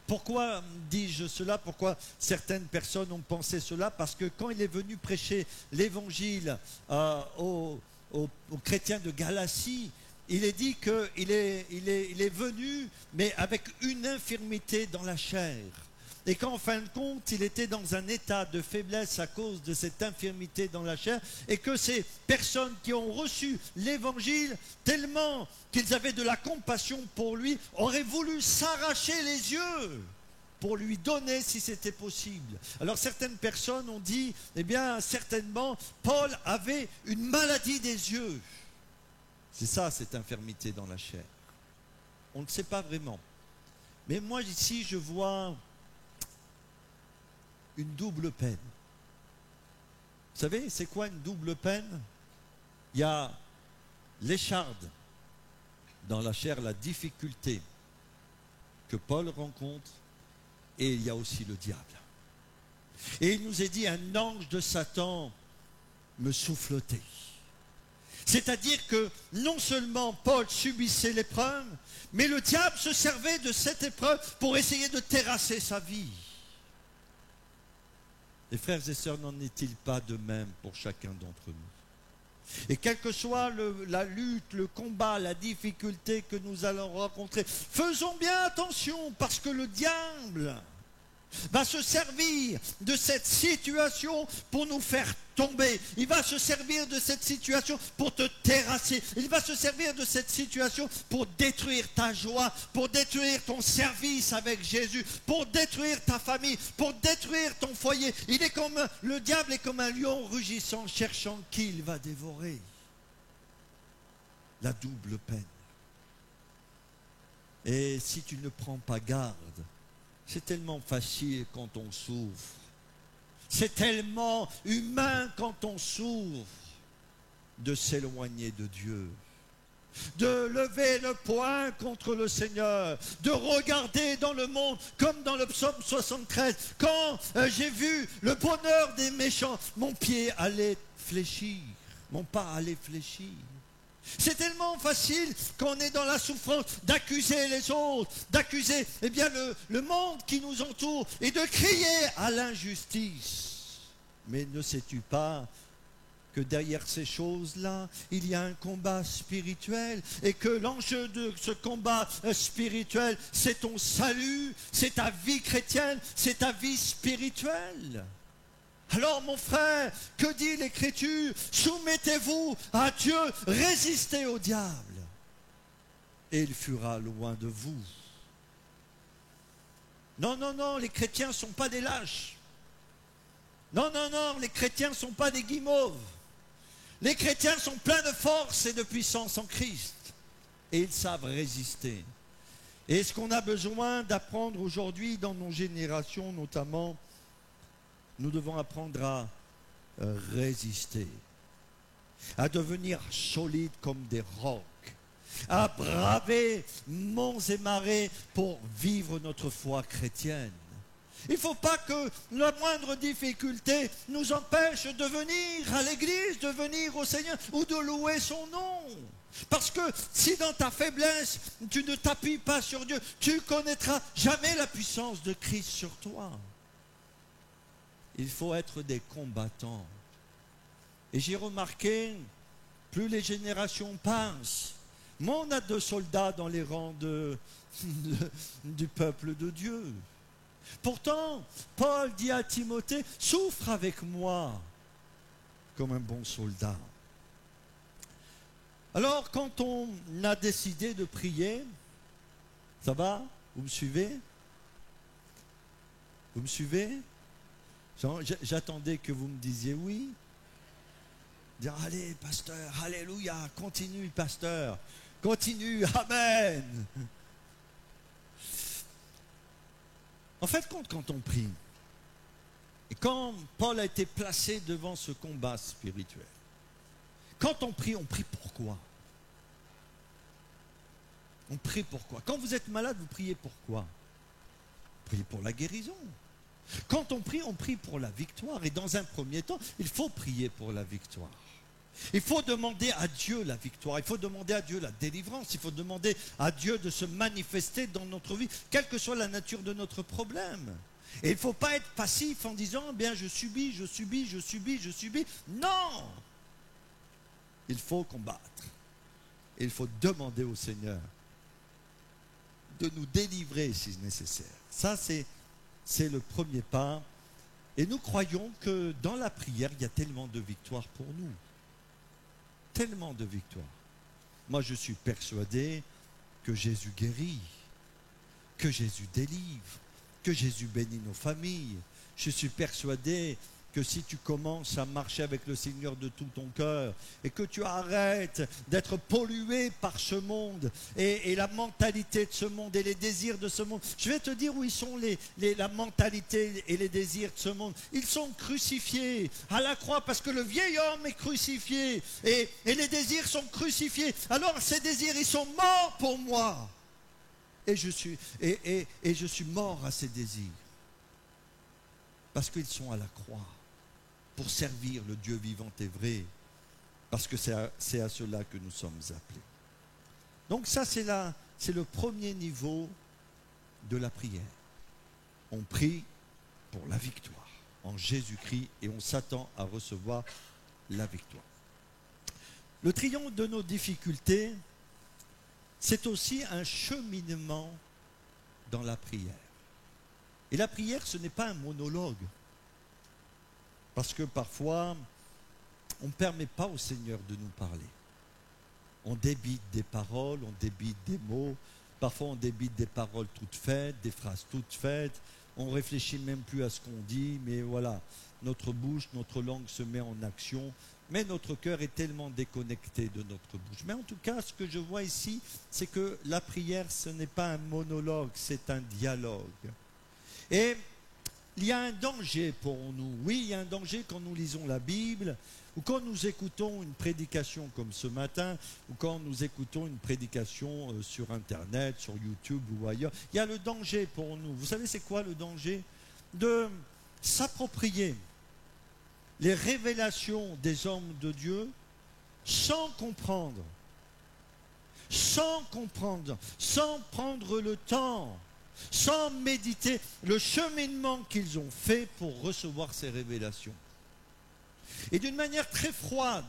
Pourquoi dis-je cela? Pourquoi certaines personnes ont pensé cela? Parce que quand il est venu prêcher l'évangile aux chrétiens de Galatie, il est dit qu'il est venu, mais avec une infirmité dans la chair. Et qu'en fin de compte, il était dans un état de faiblesse à cause de cette infirmité dans la chair, et que ces personnes qui ont reçu l'évangile, tellement qu'ils avaient de la compassion pour lui, auraient voulu s'arracher les yeux pour lui donner si c'était possible. Alors certaines personnes ont dit, eh bien certainement, Paul avait une maladie des yeux. C'est ça, cette infirmité dans la chair. On ne sait pas vraiment. Mais moi ici, je vois une double peine. Vous savez, c'est quoi une double peine? Il y a l'écharde dans la chair, la difficulté que Paul rencontre, et il y a aussi le diable. Et il nous est dit, un ange de Satan me souffletait. C'est-à-dire que non seulement Paul subissait l'épreuve, mais le diable se servait de cette épreuve pour essayer de terrasser sa vie. Les frères et sœurs, n'en est-il pas de même pour chacun d'entre nous? Et quelle que soit la lutte, le combat, la difficulté que nous allons rencontrer, faisons bien attention, parce que le diable va se servir de cette situation pour nous faire tomber. Il va se servir de cette situation pour te terrasser. Il va se servir de cette situation pour détruire ta joie, pour détruire ton service avec Jésus, pour détruire ta famille, pour détruire ton foyer. Le diable est comme un lion rugissant, cherchant qui il va dévorer. La double peine. Et si tu ne prends pas garde, c'est tellement facile quand on souffre C'est tellement humain quand on souffre de s'éloigner de Dieu, de lever le poing contre le Seigneur, de regarder dans le monde comme dans le psaume 73. Quand j'ai vu le bonheur des méchants, mon pied allait fléchir, mon pas allait fléchir. C'est tellement facile quand on est dans la souffrance d'accuser les autres, d'accuser le monde qui nous entoure et de crier à l'injustice. Mais ne sais-tu pas que derrière ces choses-là, il y a un combat spirituel et que l'enjeu de ce combat spirituel, c'est ton salut, c'est ta vie chrétienne, c'est ta vie spirituelle. Alors mon frère, que dit l'Écriture? Soumettez-vous à Dieu, résistez au diable et il fuira loin de vous. Non, non, non, les chrétiens ne sont pas des lâches. Non, non, non, les chrétiens ne sont pas des guimauves. Les chrétiens sont pleins de force et de puissance en Christ. Et ils savent résister. Et ce qu'on a besoin d'apprendre aujourd'hui dans nos générations notamment, nous devons apprendre à résister, à devenir solides comme des rocs, à braver monts et marées pour vivre notre foi chrétienne. Il ne faut pas que la moindre difficulté nous empêche de venir à l'église, de venir au Seigneur ou de louer son nom. Parce que si dans ta faiblesse, tu ne t'appuies pas sur Dieu, tu ne connaîtras jamais la puissance de Christ sur toi. Il faut être des combattants. Et j'ai remarqué, plus les générations passent, moins on a de soldats dans les rangs du peuple de Dieu. Pourtant, Paul dit à Timothée, souffre avec moi comme un bon soldat. Alors, quand on a décidé de prier, ça va? Vous me suivez? Vous me suivez? J'attendais que vous me disiez oui. Dire, allez, pasteur, alléluia, continue, pasteur, continue, amen. En fait, quand on prie, et quand Paul a été placé devant ce combat spirituel, quand on prie pourquoi? On prie pourquoi? Quand vous êtes malade, vous priez pourquoi? Vous priez pour la guérison. Quand on prie pour la victoire. Et dans un premier temps, il faut prier pour la victoire. Il faut demander à Dieu la victoire. Il faut demander à Dieu la délivrance. Il faut demander à Dieu de se manifester dans notre vie, quelle que soit la nature de notre problème. Et il ne faut pas être passif en disant, bien, je subis. Non! Il faut combattre. Et il faut demander au Seigneur de nous délivrer si nécessaire. Ça, c'est le premier pas. Et nous croyons que dans la prière, il y a tellement de victoires pour nous. Tellement de victoires. Moi, je suis persuadé que Jésus guérit, que Jésus délivre, que Jésus bénit nos familles. Je suis persuadé que si tu commences à marcher avec le Seigneur de tout ton cœur et que tu arrêtes d'être pollué par ce monde et la mentalité de ce monde et les désirs de ce monde, je vais te dire où ils sont la mentalité et les désirs de ce monde. Ils sont crucifiés à la croix parce que le vieil homme est crucifié et les désirs sont crucifiés. Alors ces désirs, ils sont morts pour moi. Et je suis mort à ces désirs parce qu'ils sont à la croix. Pour servir le Dieu vivant et vrai, parce que c'est à cela que nous sommes appelés. Donc ça, c'est le premier niveau de la prière. On prie pour la victoire en Jésus-Christ et on s'attend à recevoir la victoire. Le triomphe de nos difficultés, c'est aussi un cheminement dans la prière. Et la prière, ce n'est pas un monologue. Parce que parfois, on ne permet pas au Seigneur de nous parler. On débite des paroles, on débite des mots. Parfois, on débite des paroles toutes faites, des phrases toutes faites. On ne réfléchit même plus à ce qu'on dit. Mais voilà, notre bouche, notre langue se met en action. Mais notre cœur est tellement déconnecté de notre bouche. Mais en tout cas, ce que je vois ici, c'est que la prière, ce n'est pas un monologue, c'est un dialogue. Et il y a un danger pour nous. Oui, il y a un danger quand nous lisons la Bible, ou quand nous écoutons une prédication comme ce matin, ou quand nous écoutons une prédication sur Internet, sur YouTube ou ailleurs. Il y a le danger pour nous. Vous savez c'est quoi le danger? De s'approprier les révélations des hommes de Dieu sans comprendre, sans prendre le temps, sans méditer le cheminement qu'ils ont fait pour recevoir ces révélations. Et d'une manière très froide,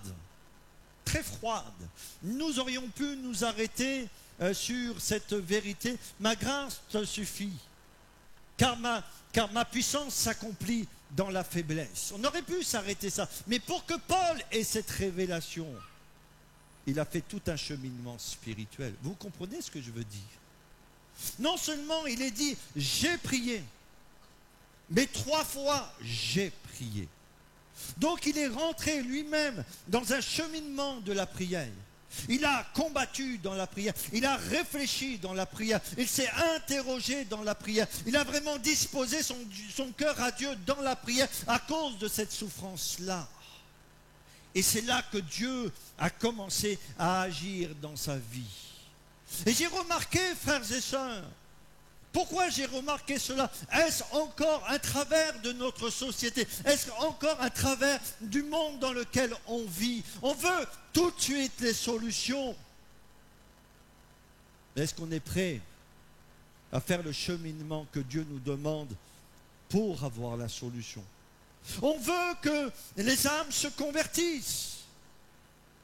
nous aurions pu nous arrêter sur cette vérité. Ma grâce te suffit, car ma puissance s'accomplit dans la faiblesse. On aurait pu s'arrêter ça. Mais pour que Paul ait cette révélation, il a fait tout un cheminement spirituel. Vous comprenez ce que je veux dire? Non seulement il est dit « j'ai prié », mais 3 fois « j'ai prié ». Donc il est rentré lui-même dans un cheminement de la prière. Il a combattu dans la prière, il a réfléchi dans la prière, il s'est interrogé dans la prière, il a vraiment disposé son cœur à Dieu dans la prière à cause de cette souffrance-là. Et c'est là que Dieu a commencé à agir dans sa vie. Et j'ai remarqué, frères et sœurs, pourquoi j'ai remarqué cela? Est-ce encore un travers de notre société? Est-ce encore un travers du monde dans lequel on vit? On veut tout de suite les solutions. Est-ce qu'on est prêt à faire le cheminement que Dieu nous demande pour avoir la solution? On veut que les âmes se convertissent.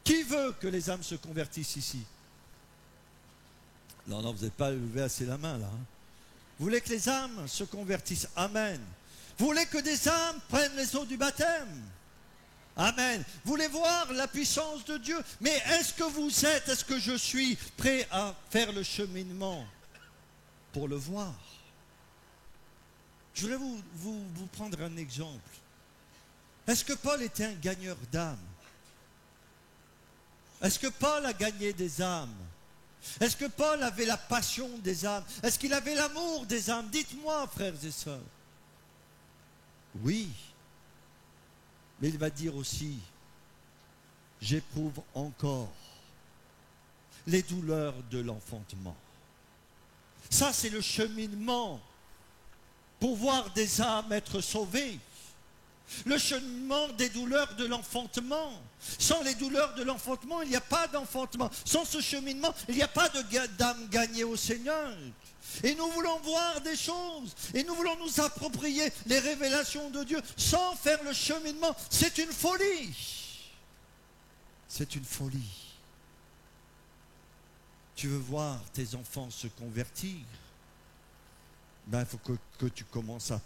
Qui veut que les âmes se convertissent ici? Non, vous n'avez pas levé assez la main là. Vous voulez que les âmes se convertissent? Amen. Vous voulez que des âmes prennent les eaux du baptême? Amen. Vous voulez voir la puissance de Dieu? Mais est-ce que je suis prêt à faire le cheminement pour le voir? Je voudrais vous prendre un exemple. Est-ce que Paul était un gagneur d'âmes? Est-ce que Paul a gagné des âmes? Est-ce que Paul avait la passion des âmes? Est-ce qu'il avait l'amour des âmes? Dites-moi, frères et sœurs. Oui. Mais il va dire aussi, j'éprouve encore les douleurs de l'enfantement. Ça, c'est le cheminement pour voir des âmes être sauvées. Le cheminement des douleurs de l'enfantement. Sans les douleurs de l'enfantement, il n'y a pas d'enfantement. Sans ce cheminement, il n'y a pas d'âme gagnée au Seigneur. Et nous voulons voir des choses. Et nous voulons nous approprier les révélations de Dieu sans faire le cheminement. C'est une folie. C'est une folie. Tu veux voir tes enfants se convertir? Il faut que tu commences à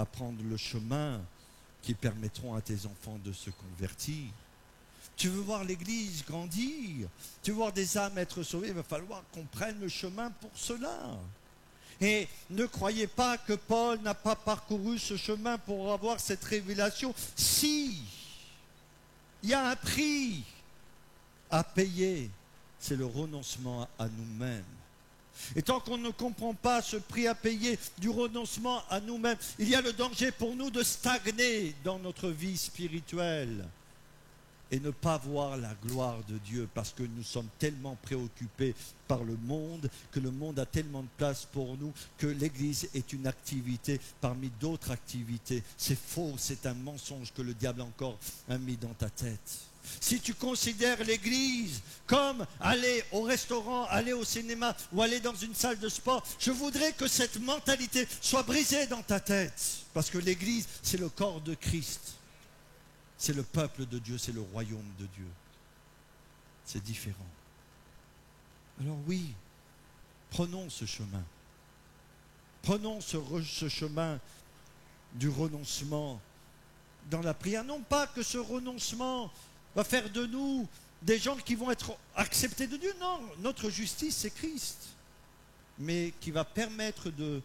prendre le chemin qui permettront à tes enfants de se convertir. Tu veux voir l'Église grandir, tu veux voir des âmes être sauvées, il va falloir qu'on prenne le chemin pour cela. Et ne croyez pas que Paul n'a pas parcouru ce chemin pour avoir cette révélation. Si, il y a un prix à payer, c'est le renoncement à nous-mêmes. Et tant qu'on ne comprend pas ce prix à payer du renoncement à nous-mêmes, il y a le danger pour nous de stagner dans notre vie spirituelle et ne pas voir la gloire de Dieu parce que nous sommes tellement préoccupés par le monde, que le monde a tellement de place pour nous, que l'Église est une activité parmi d'autres activités. C'est faux, c'est un mensonge que le diable encore a mis dans ta tête. Si tu considères l'Église comme aller au restaurant, aller au cinéma ou aller dans une salle de sport, je voudrais que cette mentalité soit brisée dans ta tête. Parce que l'Église, c'est le corps de Christ. C'est le peuple de Dieu, c'est le royaume de Dieu. C'est différent. Alors oui, prenons ce chemin. Prenons ce chemin du renoncement dans la prière. Non pas que ce renoncement va faire de nous des gens qui vont être acceptés de Dieu. Non, notre justice, c'est Christ. Mais qui va permettre de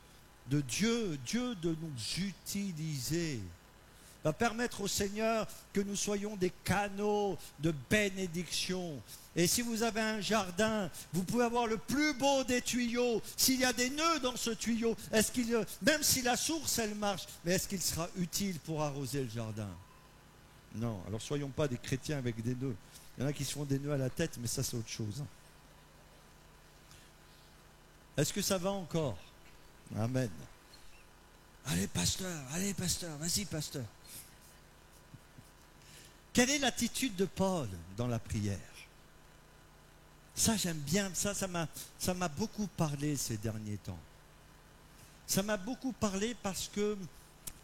Dieu de nous utiliser. va permettre au Seigneur que nous soyons des canaux de bénédiction. Et si vous avez un jardin, vous pouvez avoir le plus beau des tuyaux. S'il y a des nœuds dans ce tuyau, même si la source, elle marche, mais est-ce qu'il sera utile pour arroser le jardin? Non, alors soyons pas des chrétiens avec des nœuds. Il y en a qui se font des nœuds à la tête, mais ça c'est autre chose. Est-ce que ça va encore? Amen. Allez pasteur, vas-y pasteur. Quelle est l'attitude de Paul dans la prière? Ça j'aime bien, ça m'a beaucoup parlé ces derniers temps. Ça m'a beaucoup parlé parce que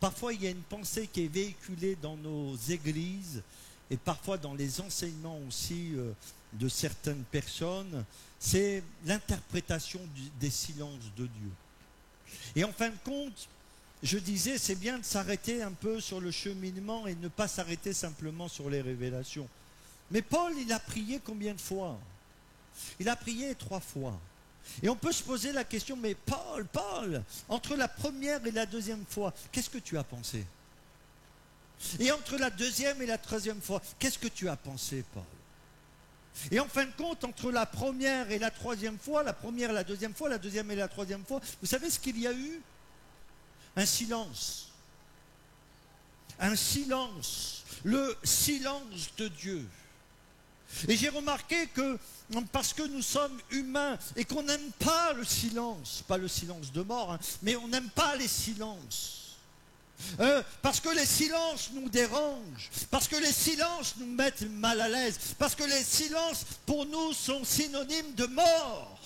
parfois il y a une pensée qui est véhiculée dans nos églises et parfois dans les enseignements aussi de certaines personnes, c'est l'interprétation des silences de Dieu. Et en fin de compte, je disais, c'est bien de s'arrêter un peu sur le cheminement et ne pas s'arrêter simplement sur les révélations. Mais Paul, il a prié combien de fois? Il a prié 3 fois. Et on peut se poser la question, mais Paul, entre la première et la deuxième fois, qu'est-ce que tu as pensé? Et entre la deuxième et la troisième fois, qu'est-ce que tu as pensé, Paul? Et en fin de compte, entre la première et la troisième fois, la première et la deuxième fois, la deuxième et la troisième fois, vous savez ce qu'il y a eu? Un silence. Un silence. Le silence de Dieu. Et j'ai remarqué que, parce que nous sommes humains et qu'on n'aime pas le silence, pas le silence de mort, mais on n'aime pas les silences. Parce que les silences nous dérangent, parce que les silences nous mettent mal à l'aise, parce que les silences pour nous sont synonymes de mort.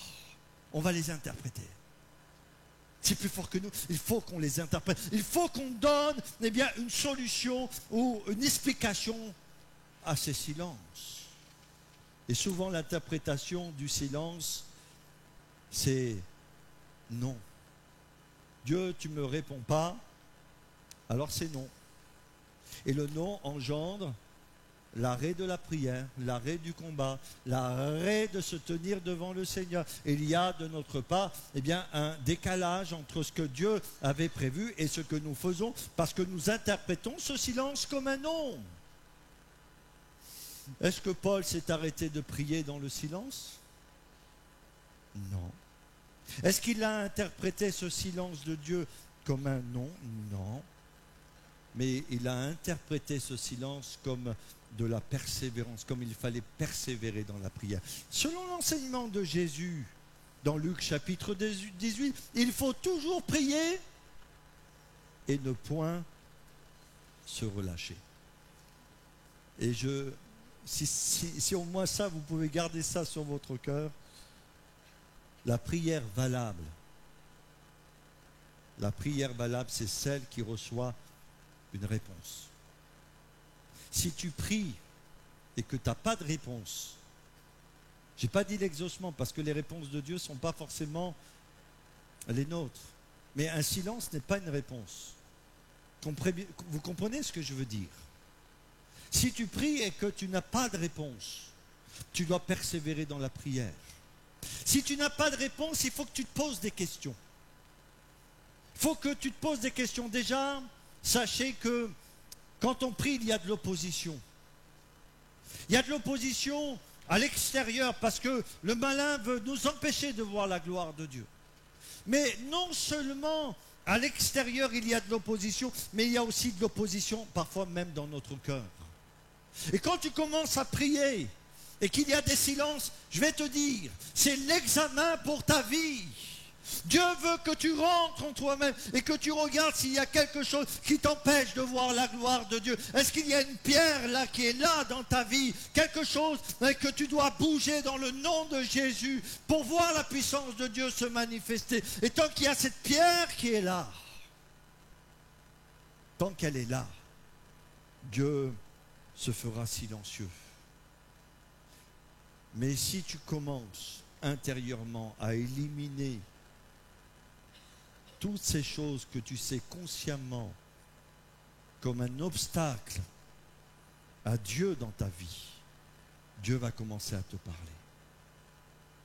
On va les interpréter. C'est plus fort que nous, il faut qu'on les interprète. Il faut qu'on donne une solution ou une explication à ces silences. Et souvent l'interprétation du silence, c'est non. Dieu, tu ne me réponds pas, alors c'est non. Et le non engendre l'arrêt de la prière, l'arrêt du combat, l'arrêt de se tenir devant le Seigneur. Et il y a de notre part un décalage entre ce que Dieu avait prévu et ce que nous faisons, parce que nous interprétons ce silence comme un non. Est-ce que Paul s'est arrêté de prier dans le silence? Non. Est-ce qu'il a interprété ce silence de Dieu comme un non? Non. Mais il a interprété ce silence comme de la persévérance, comme il fallait persévérer dans la prière. Selon l'enseignement de Jésus, dans Luc chapitre 18, il faut toujours prier et ne point se relâcher. Et si au moins ça, vous pouvez garder ça sur votre cœur, la prière valable, c'est celle qui reçoit une réponse. Si tu pries et que tu n'as pas de réponse, je n'ai pas dit l'exaucement parce que les réponses de Dieu ne sont pas forcément les nôtres, mais un silence n'est pas une réponse. Vous comprenez ce que je veux dire? Si tu pries et que tu n'as pas de réponse, tu dois persévérer dans la prière. Si tu n'as pas de réponse, il faut que tu te poses des questions. Il faut que tu te poses des questions. Déjà, sachez que quand on prie, il y a de l'opposition. Il y a de l'opposition à l'extérieur parce que le malin veut nous empêcher de voir la gloire de Dieu. Mais non seulement à l'extérieur il y a de l'opposition, mais il y a aussi de l'opposition parfois même dans notre cœur. Et quand tu commences à prier et qu'il y a des silences, je vais te dire, c'est l'examen pour ta vie. Dieu veut que tu rentres en toi-même et que tu regardes s'il y a quelque chose qui t'empêche de voir la gloire de Dieu. Est-ce qu'il y a une pierre là qui est là dans ta vie? Quelque chose que tu dois bouger dans le nom de Jésus pour voir la puissance de Dieu se manifester. Et tant qu'il y a cette pierre qui est là, tant qu'elle est là, Dieu se fera silencieux. Mais si tu commences intérieurement à éliminer toutes ces choses que tu sais consciemment comme un obstacle à Dieu dans ta vie, Dieu va commencer à te parler.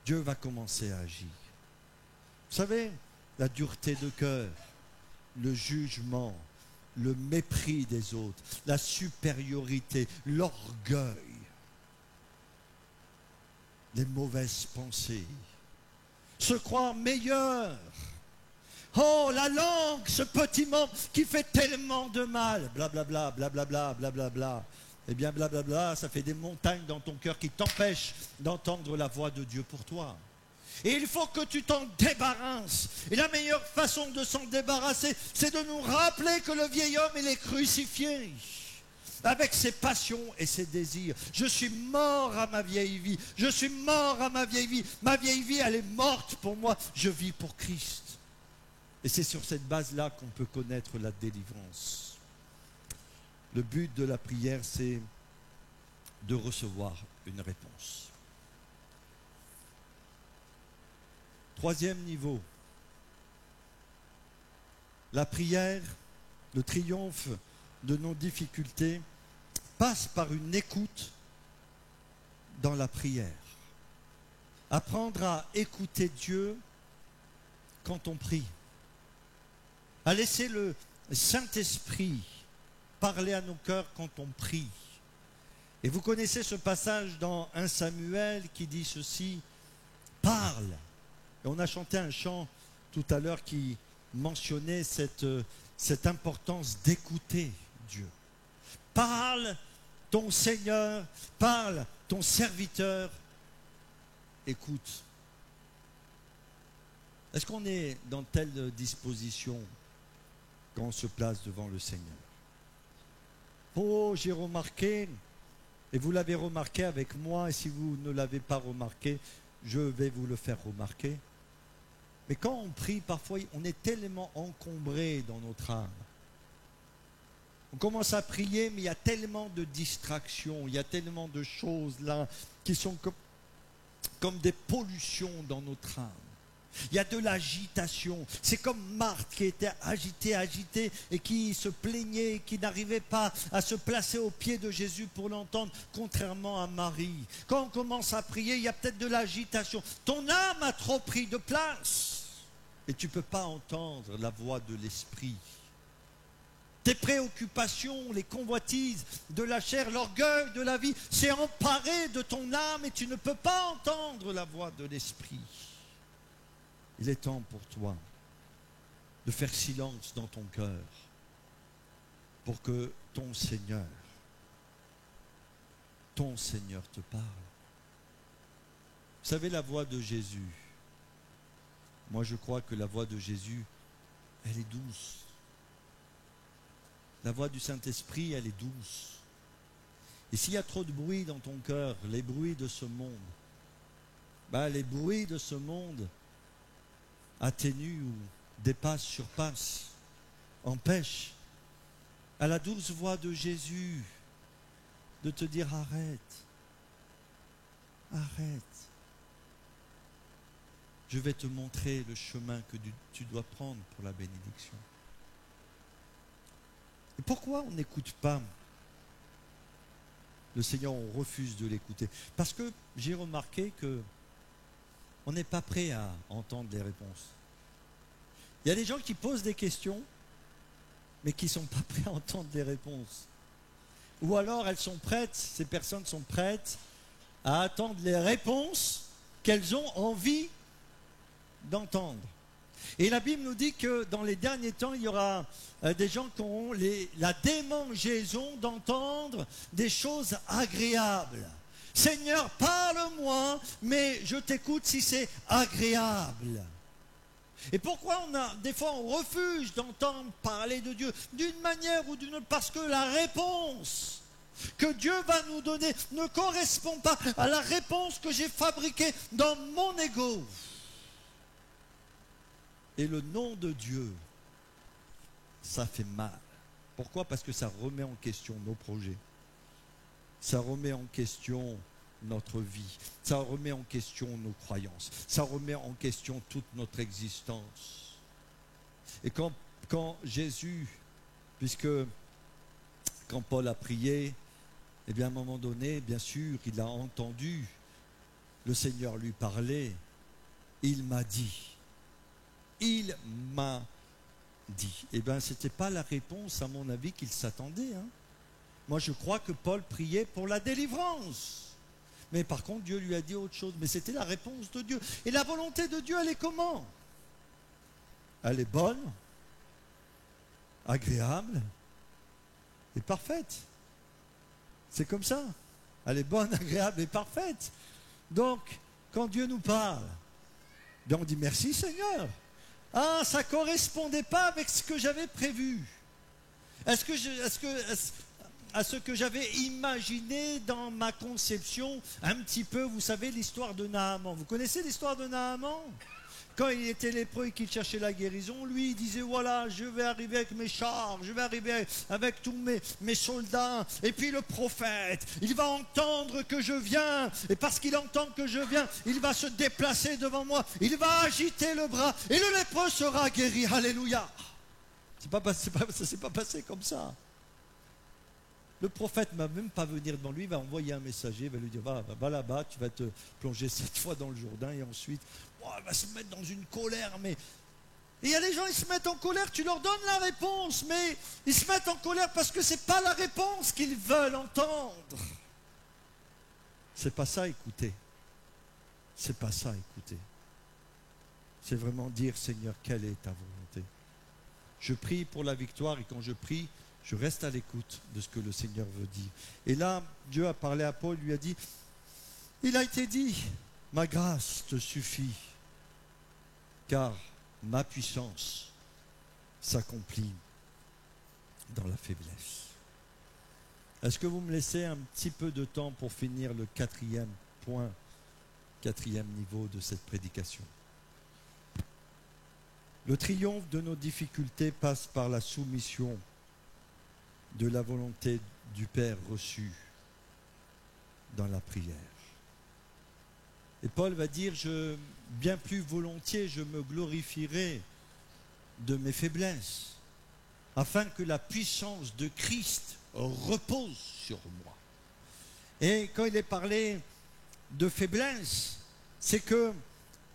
Dieu va commencer à agir. Vous savez, la dureté de cœur, le jugement, le mépris des autres, la supériorité, l'orgueil, les mauvaises pensées, se croire meilleur. Oh, la langue, ce petit membre qui fait tellement de mal, blablabla, blablabla, blablabla. Eh bien, blablabla, ça fait des montagnes dans ton cœur qui t'empêchent d'entendre la voix de Dieu pour toi. Et il faut que tu t'en débarrasses. Et la meilleure façon de s'en débarrasser, c'est de nous rappeler que le vieil homme, il est crucifié avec ses passions et ses désirs. Je suis mort à ma vieille vie. Je suis mort à ma vieille vie. Ma vieille vie, elle est morte pour moi. Je vis pour Christ. Et c'est sur cette base-là qu'on peut connaître la délivrance. Le but de la prière, c'est de recevoir une réponse. Troisième niveau, la prière, le triomphe de nos difficultés passe par une écoute dans la prière. Apprendre à écouter Dieu quand on prie. À laisser le Saint-Esprit parler à nos cœurs quand on prie. Et vous connaissez ce passage dans 1 Samuel qui dit ceci, « Parle ». Et on a chanté un chant tout à l'heure qui mentionnait cette importance d'écouter Dieu. Parle ton Seigneur, parle ton serviteur, écoute. Est-ce qu'on est dans telle disposition quand on se place devant le Seigneur? Oh, j'ai remarqué, et vous l'avez remarqué avec moi, et si vous ne l'avez pas remarqué, je vais vous le faire remarquer. Mais quand on prie, parfois, on est tellement encombré dans notre âme. On commence à prier, mais il y a tellement de distractions, il y a tellement de choses là qui sont comme des pollutions dans notre âme. Il y a de l'agitation. C'est comme Marthe qui était agitée et qui se plaignait, qui n'arrivait pas à se placer aux pieds de Jésus pour l'entendre, contrairement à Marie. Quand on commence à prier, il y a peut-être de l'agitation. Ton âme a trop pris de place et tu ne peux pas entendre la voix de l'Esprit. Tes préoccupations, les convoitises de la chair, l'orgueil de la vie, s'est emparé de ton âme et tu ne peux pas entendre la voix de l'Esprit. Il est temps pour toi de faire silence dans ton cœur pour que ton Seigneur te parle. Vous savez, la voix de Jésus, moi je crois que la voix de Jésus, elle est douce. La voix du Saint-Esprit, elle est douce. Et s'il y a trop de bruit dans ton cœur, les bruits de ce monde, les bruits de ce monde atténuent ou dépassent, surpassent, empêchent à la douce voix de Jésus de te dire arrête, je vais te montrer le chemin que tu dois prendre pour la bénédiction. Et pourquoi on n'écoute pas le Seigneur, on refuse de l'écouter? Parce que j'ai remarqué que on n'est pas prêt à entendre les réponses. Il y a des gens qui posent des questions, mais qui ne sont pas prêts à entendre les réponses. Ou alors elles sont prêtes, ces personnes sont prêtes à attendre les réponses qu'elles ont envie d'entendre. Et la Bible nous dit que dans les derniers temps, il y aura des gens qui auront la démangeaison d'entendre des choses agréables. Seigneur, parle-moi, mais je t'écoute si c'est agréable. Et pourquoi des fois on refuse d'entendre parler de Dieu d'une manière ou d'une autre? Parce que la réponse que Dieu va nous donner ne correspond pas à la réponse que j'ai fabriquée dans mon ego. Et le nom de Dieu, ça fait mal. Pourquoi? Parce que ça remet en question nos projets. Ça remet en question notre vie. Ça remet en question nos croyances. Ça remet en question toute notre existence. Et quand Jésus, quand Paul a prié, eh bien à un moment donné, bien sûr, il a entendu le Seigneur lui parler. Il m'a dit. Eh bien, ce n'était pas la réponse, à mon avis, qu'il s'attendait. Moi, je crois que Paul priait pour la délivrance. Mais par contre, Dieu lui a dit autre chose. Mais c'était la réponse de Dieu. Et la volonté de Dieu, elle est comment? Elle est bonne, agréable et parfaite. C'est comme ça. Elle est bonne, agréable et parfaite. Donc, quand Dieu nous parle, bien on dit merci Seigneur. Ah, ça ne correspondait pas avec ce que j'avais prévu. À ce que j'avais imaginé dans ma conception, un petit peu, vous savez, l'histoire de Naaman. Vous connaissez l'histoire de Naaman? Quand il était lépreux et qu'il cherchait la guérison, lui, il disait, voilà, je vais arriver avec mes chars, je vais arriver avec tous mes soldats. Et puis le prophète, il va entendre que je viens. Et parce qu'il entend que je viens, il va se déplacer devant moi. Il va agiter le bras et le lépreux sera guéri. Alléluia. Ça ne s'est pas passé comme ça. Le prophète ne va même pas venir devant lui, il va envoyer un messager, il va lui dire, va là-bas, tu vas te plonger 7 fois dans le Jourdain, et ensuite, il va se mettre dans une colère. Mais et il y a des gens, ils se mettent en colère, tu leur donnes la réponse, mais ils se mettent en colère parce que ce n'est pas la réponse qu'ils veulent entendre. C'est pas ça, écoutez. C'est pas ça, écoutez. C'est vraiment dire, Seigneur, quelle est ta volonté? Je prie pour la victoire, et quand je prie, je reste à l'écoute de ce que le Seigneur veut dire. Et là, Dieu a parlé à Paul, lui a dit, il a été dit, ma grâce te suffit, car ma puissance s'accomplit dans la faiblesse. Est-ce que vous me laissez un petit peu de temps pour finir le 4e point, 4e niveau de cette prédication? Le triomphe de nos difficultés passe par la soumission de la volonté du Père reçue dans la prière. Et Paul va dire, bien plus volontiers, je me glorifierai de mes faiblesses, afin que la puissance de Christ repose sur moi. Et quand il est parlé de faiblesse, c'est que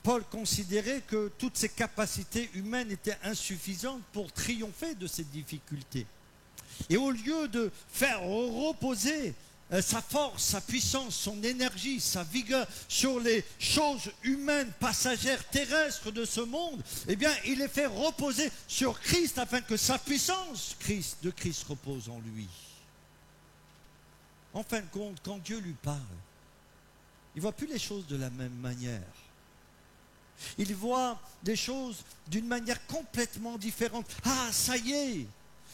Paul considérait que toutes ses capacités humaines étaient insuffisantes pour triompher de ces difficultés. Et au lieu de faire reposer sa force, sa puissance, son énergie, sa vigueur sur les choses humaines, passagères, terrestres de ce monde, eh bien, il les fait reposer sur Christ afin que sa puissance de Christ repose en lui. En fin de compte, quand Dieu lui parle, il ne voit plus les choses de la même manière. Il voit des choses d'une manière complètement différente. Ah, ça y est!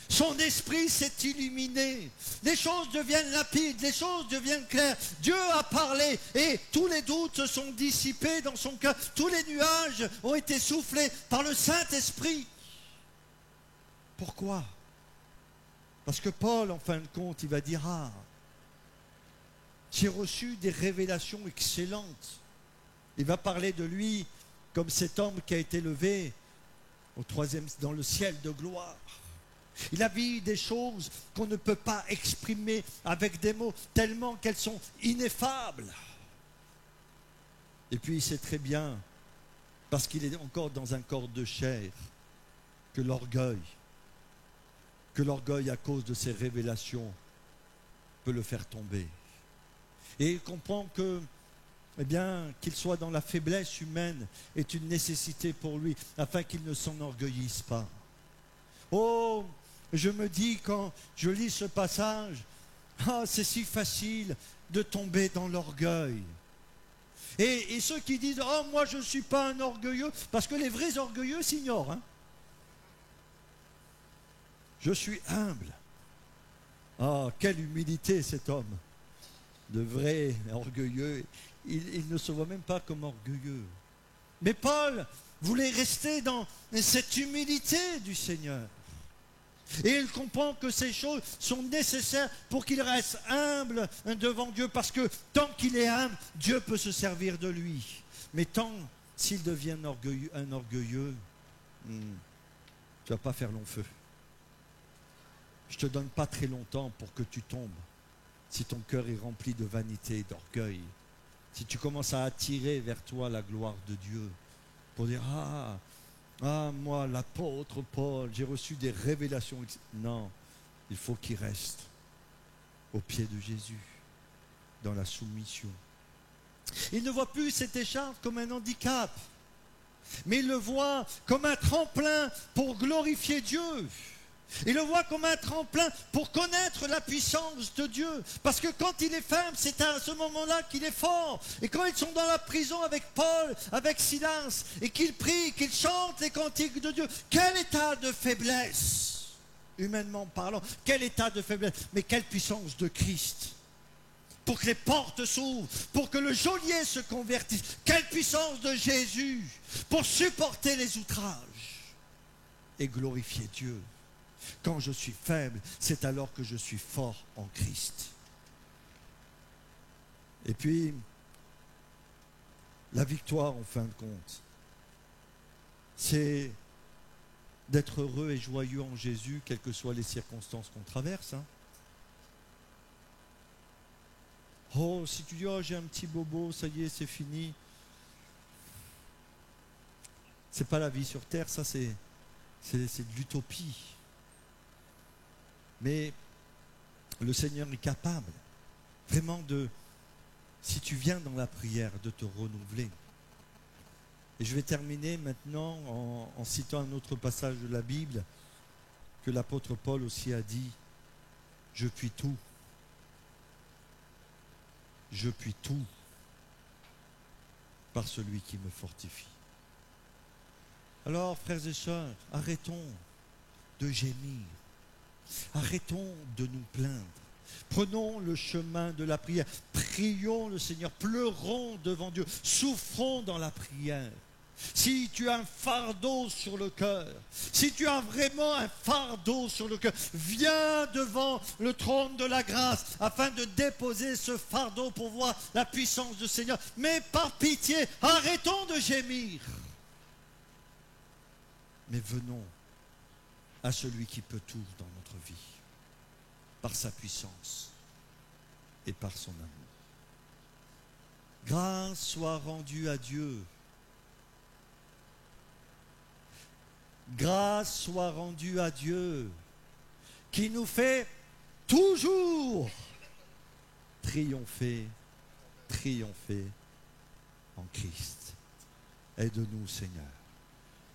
Son esprit s'est illuminé. Les choses deviennent limpides, les choses deviennent claires. Dieu a parlé et tous les doutes se sont dissipés dans son cœur. Tous les nuages ont été soufflés par le Saint-Esprit. Pourquoi? Parce que Paul, en fin de compte, il va dire, ah, j'ai reçu des révélations excellentes. Il va parler de lui comme cet homme qui a été levé dans le ciel de gloire. Il a vu des choses qu'on ne peut pas exprimer avec des mots, tellement qu'elles sont ineffables. Et puis il sait très bien, parce qu'il est encore dans un corps de chair, que l'orgueil à cause de ces révélations peut le faire tomber. Et il comprend que, eh bien, qu'il soit dans la faiblesse humaine est une nécessité pour lui, afin qu'il ne s'enorgueillisse pas. Oh, je me dis quand je lis ce passage, ah, c'est si facile de tomber dans l'orgueil. Et ceux qui disent, oh, moi je ne suis pas un orgueilleux, parce que les vrais orgueilleux s'ignorent. Hein. Je suis humble. Ah, quelle humilité cet homme. De vrai orgueilleux, il ne se voit même pas comme orgueilleux. Mais Paul voulait rester dans cette humilité du Seigneur. Et il comprend que ces choses sont nécessaires pour qu'il reste humble devant Dieu, parce que tant qu'il est humble, Dieu peut se servir de lui. Mais tant s'il devient un orgueilleux, tu ne vas pas faire long feu. Je ne te donne pas très longtemps pour que tu tombes, si ton cœur est rempli de vanité et d'orgueil. Si tu commences à attirer vers toi la gloire de Dieu, pour dire, ah, Ah, moi, l'apôtre Paul, j'ai reçu des révélations. Non, il faut qu'il reste au pied de Jésus, dans la soumission. Il ne voit plus cette écharpe comme un handicap, mais il le voit comme un tremplin pour glorifier Dieu. Il le voit comme un tremplin pour connaître la puissance de Dieu. Parce que quand il est faible, c'est à ce moment-là qu'il est fort. Et quand ils sont dans la prison avec Paul, avec Silas, et qu'ils prient, qu'ils chantent les cantiques de Dieu, quel état de faiblesse, humainement parlant, quel état de faiblesse, mais quelle puissance de Christ. Pour que les portes s'ouvrent, pour que le geôlier se convertisse. Quelle puissance de Jésus pour supporter les outrages et glorifier Dieu. Quand je suis faible, c'est alors que je suis fort en Christ. Et puis, la victoire, en fin de compte, c'est d'être heureux et joyeux en Jésus, quelles que soient les circonstances qu'on traverse. Oh, si tu dis, oh, j'ai un petit bobo, ça y est, c'est fini. C'est pas la vie sur terre, ça c'est de l'utopie. Mais le Seigneur est capable, vraiment si tu viens dans la prière, de te renouveler. Et je vais terminer maintenant en citant un autre passage de la Bible que l'apôtre Paul aussi a dit, « Je puis tout. Je puis tout par celui qui me fortifie. » Alors, frères et sœurs, arrêtons de gémir. Arrêtons de nous plaindre. Prenons le chemin de la prière. Prions le Seigneur. Pleurons devant Dieu. Souffrons dans la prière. Si tu as un fardeau sur le cœur, si tu as vraiment un fardeau sur le cœur, viens devant le trône de la grâce afin de déposer ce fardeau pour voir la puissance du Seigneur. Mais par pitié, arrêtons de gémir. Mais venons à celui qui peut tout dans notre vie, par sa puissance et par son amour. Grâce soit rendue à Dieu. Grâce soit rendue à Dieu, qui nous fait toujours triompher en Christ. Aide-nous, Seigneur.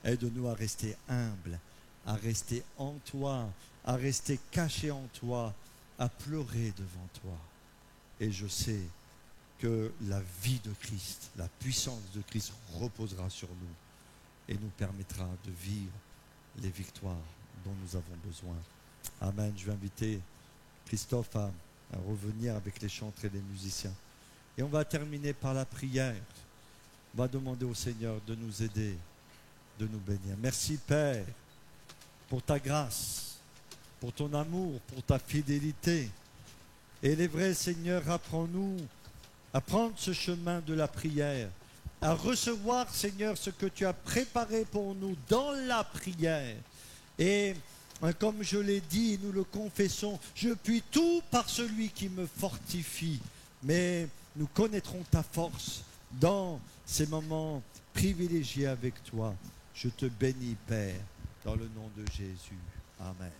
Aide-nous à rester humbles, à rester en toi, à rester cachés en toi, à pleurer devant toi. Et je sais que la vie de Christ, la puissance de Christ reposera sur nous et nous permettra de vivre les victoires dont nous avons besoin. Amen. Je vais inviter Christophe à revenir avec les chantres et les musiciens. Et on va terminer par la prière. On va demander au Seigneur de nous aider, de nous bénir. Merci Père pour ta grâce, pour ton amour, pour ta fidélité. Et il est vrai, Seigneur, apprends-nous à prendre ce chemin de la prière, à recevoir, Seigneur, ce que tu as préparé pour nous dans la prière. Et comme je l'ai dit, nous le confessons, je puis tout par celui qui me fortifie. Mais nous connaîtrons ta force dans ces moments privilégiés avec toi. Je te bénis, Père, dans le nom de Jésus. Amen.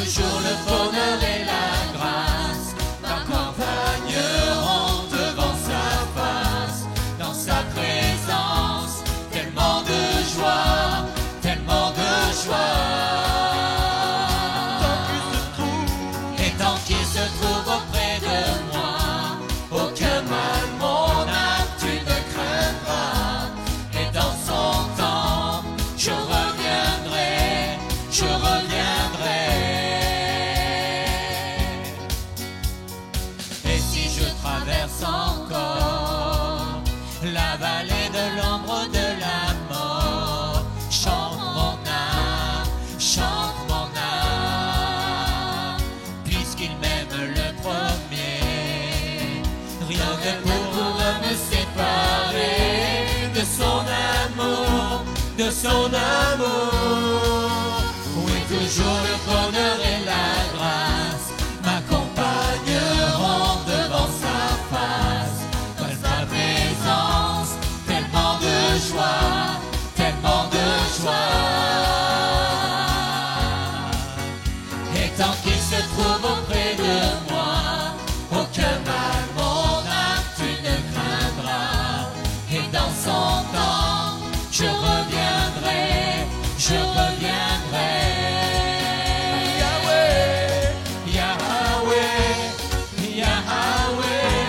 toujours le bonheur et la grâce m'accompagneront devant sa face, dans sa présence, tellement de joie, tellement de joie. Et tant qu'il se trouve auprès de moi, aucun mal, mon âme, tu ne craindras. Et dans son temps, je reviendrai, je reviendrai. Et si je traverse encore la vallée de l'ombre de la mort, chante mon âme, chante mon âme, puisqu'il m'aime le premier, rien ne pourra me séparer de son amour, de son amour. Oui, toujours le bonheur et la grâce m'accompagneront devant sa face, dans sa présence, tellement de joie, tellement de joie. Et tant qu'il se trouve auprès de moi, aucun mal, mon âme, tu ne craindras. Et dans son temps, je reviendrai, je reviendrai. Yahweh, Yahweh, Yahweh,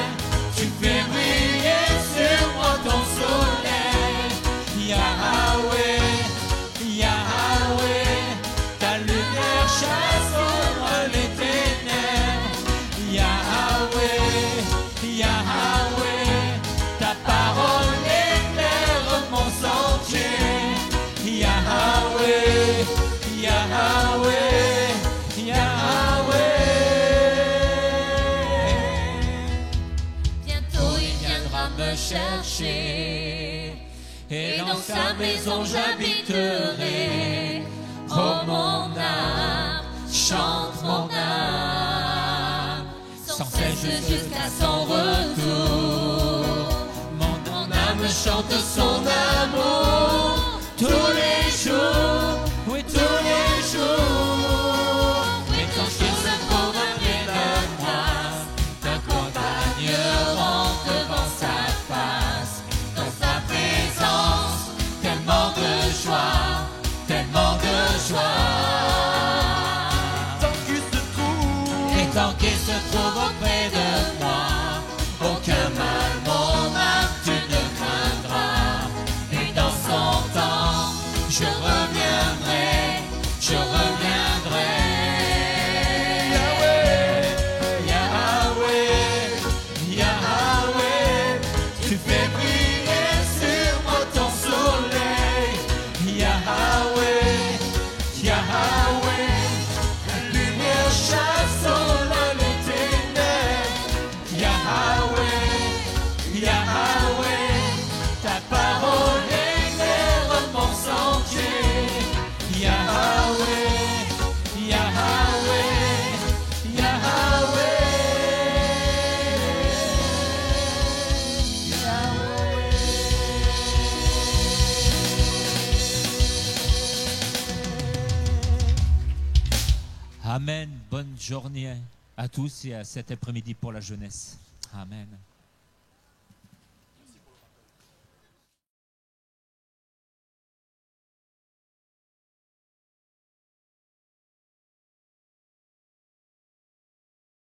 tu fais briller sur moi ton soleil. Yahweh, Yahweh, ta lumière chasse au loin les ténèbres. Yahweh, Yahweh, ta parole éclaire mon sentier. Yahweh, Yahweh, Yahweh. Bientôt il viendra me chercher, et dans sa maison j'habiterai. Oh mon âme, chante mon âme, sans cesse jusqu'à son retour. Mon âme chante son amour tous les jours, oui tous les jours. Et quand il se trouve près de moi, t'accompagneront devant sa face, dans sa présence, tellement de joie, tellement de joie. Et tant qu'il se trouve auprès de moi, aucun mal, mon âme, tu ne craindras. Et dans son temps, je reviendrai, je reviendrai. Yahweh, Yahweh, Yahweh, tu fais briller sur moi ton soleil. Yahweh, Yahweh, la lumière chasse au loin les ténèbres. Yahweh, Yahweh, ta parole éclaire mon sentier. Yahweh, Yahweh, Yahweh, Amen. Bonne journée à tous et à cet après-midi pour la jeunesse. Amen.